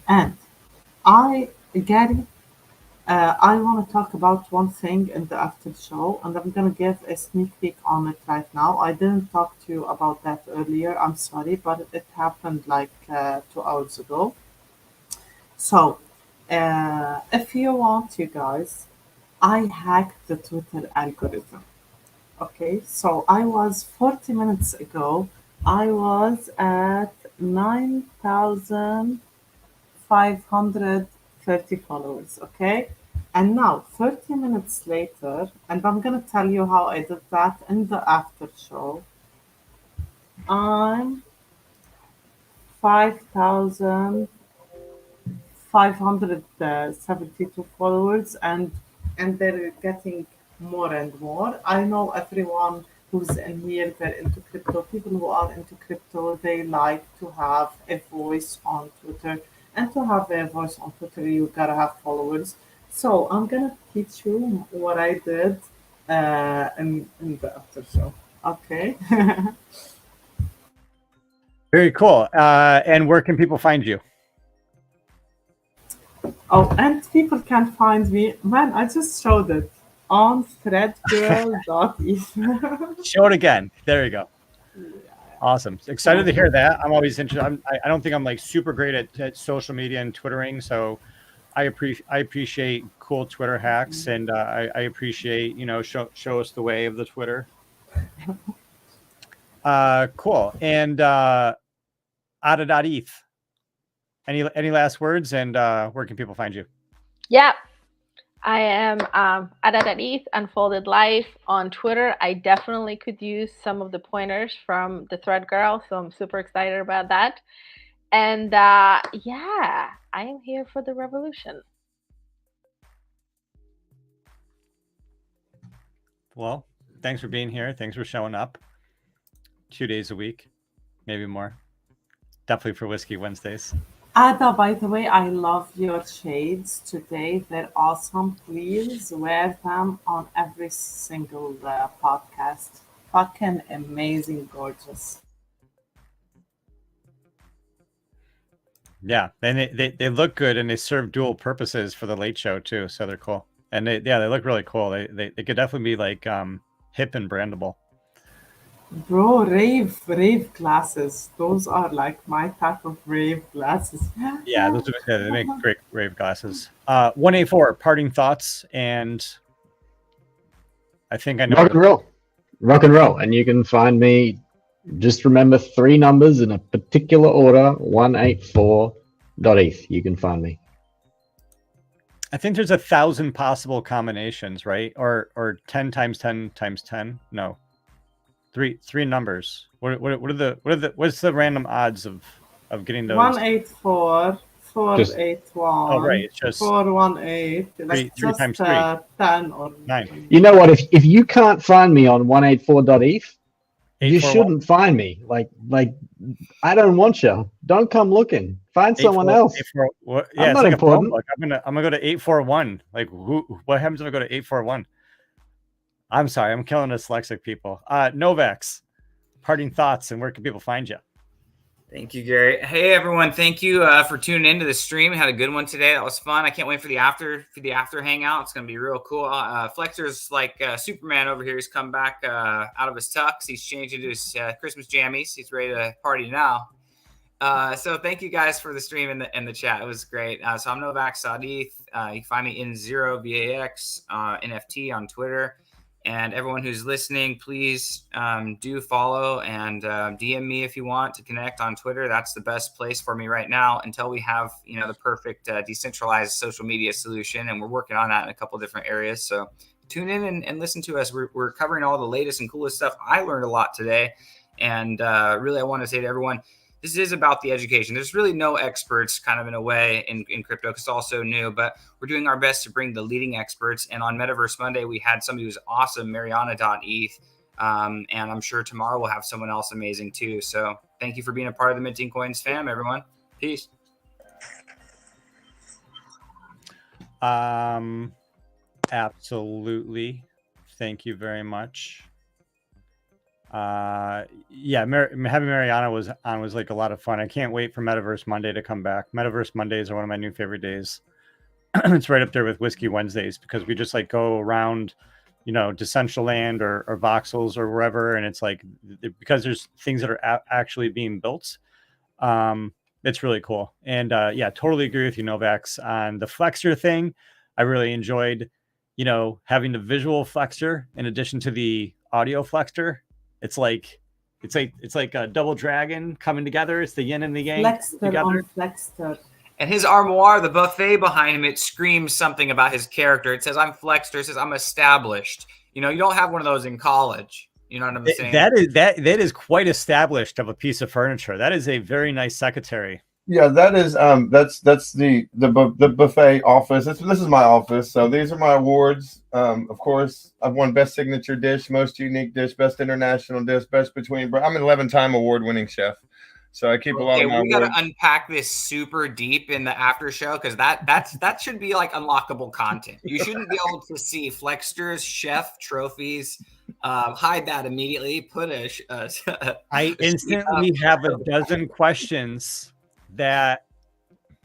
And Gary, I want to talk about one thing in the after show, and I'm going to give a sneak peek on it right now. I didn't talk to you about that earlier. I'm sorry, but it happened like 2 hours ago. So, if you want, you guys, I hacked the Twitter algorithm. Okay, so 40 minutes ago, I was at 9,530 followers, okay? And now, 30 minutes later, and I'm gonna tell you how I did that in the after show. I'm 5,572 followers, and they're getting more and more. I know everyone who's in here, they're into crypto. People who are into crypto, they like to have a voice on Twitter. And to have a voice on Twitter, you gotta have followers. So I'm gonna teach you what I did in the after show. Okay. Very cool. And where can people find you? Oh, and people can find me. Man, I just showed it on threadgirl.eth. Show it again. There you go. Awesome. Excited to hear that. I'm always interested. I don't think I'm like super great at social media and Twittering. So I appreciate cool Twitter hacks, and I appreciate, show us the way of the Twitter. Cool. And Ada.eth. Any last words, and where can people find you? Yeah, I am Ada.eth, Unfolded Life on Twitter. I definitely could use some of the pointers from the Thread Girl, so I'm super excited about that. And yeah, I am here for the revolution. Well, thanks for being here. Thanks for showing up 2 days a week, maybe more. Definitely for Whiskey Wednesdays. Ada, by the way, I love your shades today. They're awesome. Please wear them on every single podcast. Fucking amazing, gorgeous. Yeah, and they look good, and they serve dual purposes for the late show too, so they're cool. And they look really cool. They could definitely be like hip and brandable. Bro, rave glasses. Those are like my type of rave glasses. Yeah, they make great rave glasses. 184 parting thoughts, and I think I know. Rock and roll. And you can find me. Just remember 3 numbers in a particular order. 184.eth. You can find me. I think there's 1,000 possible combinations, right? Or 10 times 10 times 10. No. Three numbers. What's the random odds of getting those? 184, 481. Oh, right. It's just 418. three just times 3. 10 or 9. You know what? If you can't find me on 184.eth, you shouldn't find me. Like I don't want you. Don't come looking. Find someone else. Yeah, I'm it's not like important. a phone book. I'm gonna go to 841. Like, what happens if I go to 841? I'm sorry, I'm killing dyslexic people. Novax, parting thoughts, and where can people find you? Thank you, Gary. Hey, everyone. Thank you for tuning into the stream. Had a good one today. That was fun. I can't wait for the after hangout. It's going to be real cool. Flexer's like Superman over here. He's come back out of his tux. He's changed into his Christmas jammies. He's ready to party now. So thank you guys for the stream and the chat. It was great. So I'm Novak Sadith. You can find me in VAX NFT on Twitter. And everyone who's listening, please do follow and DM me if you want to connect on Twitter. That's the best place for me right now until we have, the perfect decentralized social media solution. And we're working on that in a couple different areas. So tune in and listen to us. We're covering all the latest and coolest stuff. I learned a lot today. And really, I want to say to everyone, this is about the education. There's really no experts kind of in a way in crypto because it's all so new, but we're doing our best to bring the leading experts. And on Metaverse Monday, we had somebody who's awesome, Mariana.eth. And I'm sure tomorrow we'll have someone else amazing too. So thank you for being a part of the Minting Coins fam, everyone. Peace. Absolutely. Thank you very much. Yeah, having Mariana was like a lot of fun. I can't wait for Metaverse Monday to come back. Metaverse Mondays are one of my new favorite days. It's right up there with Whiskey Wednesdays because we just like go around, Decentraland or Voxels or wherever, and it's like because there's things that are actually being built. It's really cool. And yeah, totally agree with you, Novax, on the Flexor thing. I really enjoyed, having the visual Flexor in addition to the audio Flexor. It's like a double dragon coming together. It's the yin and the yang Flexter together. on Flexter. And his armoire, the buffet behind him, it screams something about his character. It says, I'm Flexter. It says, I'm established. You know, you don't have one of those in college. You know what I'm saying? That is quite established of a piece of furniture. That is a very nice secretary. Yeah, that is that's the buffet office. This is my office. So these are my awards. Of course, I've won best signature dish, most unique dish, best international dish, best between. I'm an 11-time award-winning chef. So I keep a lot of my we got to awards. unpack this super deep in the after show because that should be like unlockable content. You shouldn't be able to see Flexter's chef trophies. Hide that immediately. Put I instantly have a dozen questions that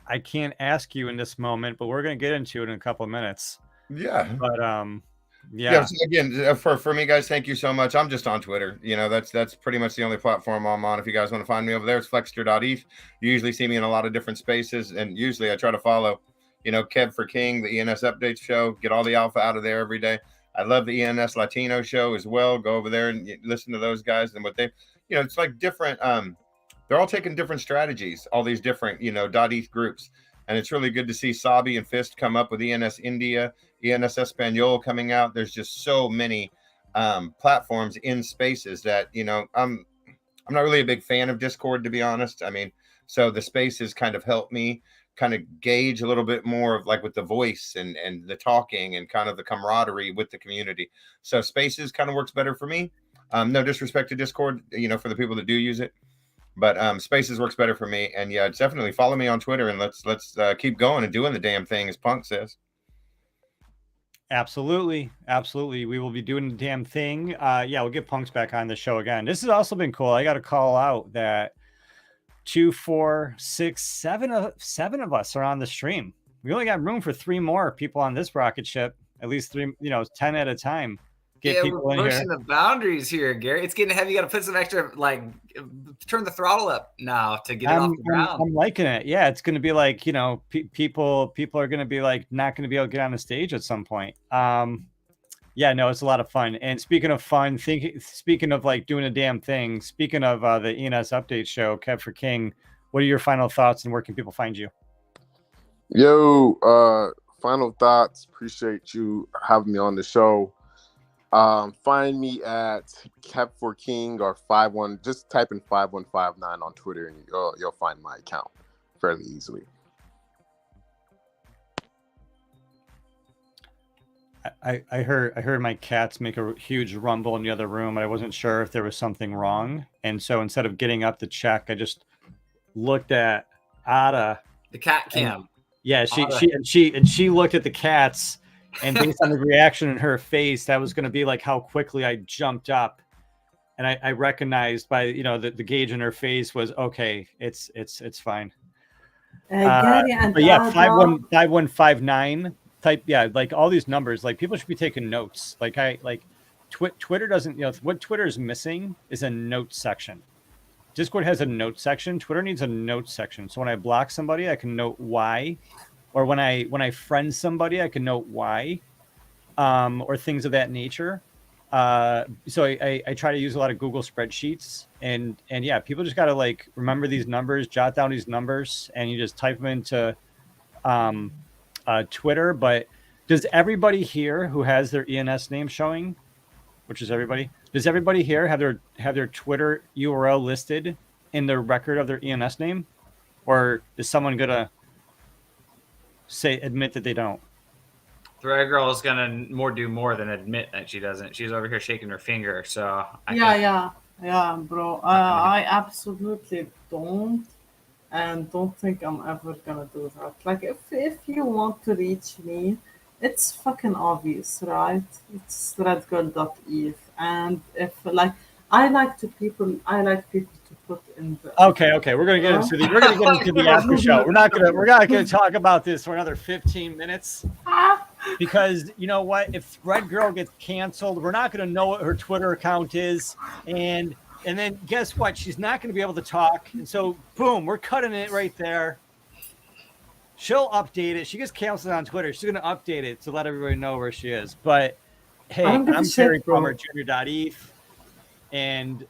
I can't ask you in this moment, but we're going to get into it in a couple of minutes. Yeah. But yeah. So again, for me, guys, thank you so much. I'm just on Twitter. You know, that's pretty much the only platform I'm on. If you guys want to find me over there, it's flexter.eth. You usually see me in a lot of different spaces, and usually I try to follow, you know, Kev for King, the ENS updates show, get all the alpha out of there every day. I love the ENS Latino show as well. Go over there and listen to those guys and what they, you know, it's like different. They're all taking different strategies, all these different, you know, .eth groups. And it's really good to see Sabi and Fist come up with ENS India, ENS Espanol coming out. There's just so many platforms in spaces that, you know, I'm not really a big fan of Discord, to be honest. I mean, so the spaces kind of help me kind of gauge a little bit more of like with the voice and the talking and kind of the camaraderie with the community. So spaces kind of works better for me. No disrespect to Discord, you know, for the people that do use it. But Spaces works better for me, and yeah, definitely follow me on Twitter, and let's keep going and doing the damn thing, as Punk says. Absolutely, we will be doing the damn thing. Yeah, we'll get Punks back on the show again. This has also been cool. I got to call out that 2, 4, 6, 7 of us are on the stream. We only got room for 3 more people on this rocket ship. At least 3, 10 at a time. Get people we're in pushing here. the boundaries here, Gary. It's getting heavy. You got to put some extra, like, turn the throttle up now to get it off the ground. I'm liking it. Yeah, it's going to be like, people are going to be like not going to be able to get on the stage at some point. Yeah, no, it's a lot of fun. And speaking of fun, speaking of like doing a damn thing, speaking of the ENS update show, Kev for King, what are your final thoughts and where can people find you? Yo, final thoughts. Appreciate you having me on the show. Find me at Kev for King or 51. Just type in 5159 on Twitter and you'll find my account fairly easily. I heard my cats make a huge rumble in the other room. I wasn't sure if there was something wrong, and so instead of getting up to check, I just looked at Ada, the cat cam. Yeah, she looked at the cats, and based on the reaction in her face, that was going to be like how quickly I jumped up, and I recognized by the gauge in her face was okay. It's fine. Gary and but yeah, 5159. Type, yeah, like all these numbers, like people should be taking notes. Like Twitter doesn't, what Twitter is missing is a note section. Discord has a note section. Twitter needs a note section. So when I block somebody, I can note why, or when I friend somebody, I can note why, or things of that nature. So I try to use a lot of Google spreadsheets, and yeah, people just got to like remember these numbers, jot down these numbers, and you just type them into Twitter. But does everybody here who has their ENS name showing, which is everybody, does everybody here have their Twitter URL listed in the record of their ENS name, or is someone gonna admit that they don't? Thread Girl is gonna do more than admit that she doesn't. She's over here shaking her finger. So yeah, bro. I absolutely don't. And don't think I'm ever gonna do that. Like, if you want to reach me, it's fucking obvious, right? It's redgirl.eth. And if I like people to put in the okay. We're gonna get into the after show. We're not gonna talk about this for another 15 minutes. Because you know what? If Thread Girl gets canceled, we're not gonna know what her Twitter account is, and then guess what? She's not going to be able to talk. And so, boom, we're cutting it right there. She'll update it. She gets canceled on Twitter. She's going to update it to let everybody know where she is. But, hey, I'm Terry Cromer, Jr.eth. And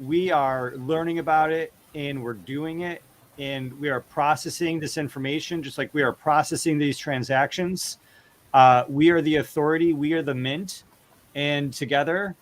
we are learning about it, and we're doing it. and we are processing this information just like we are processing these transactions. We are the authority. We are the mint. And together,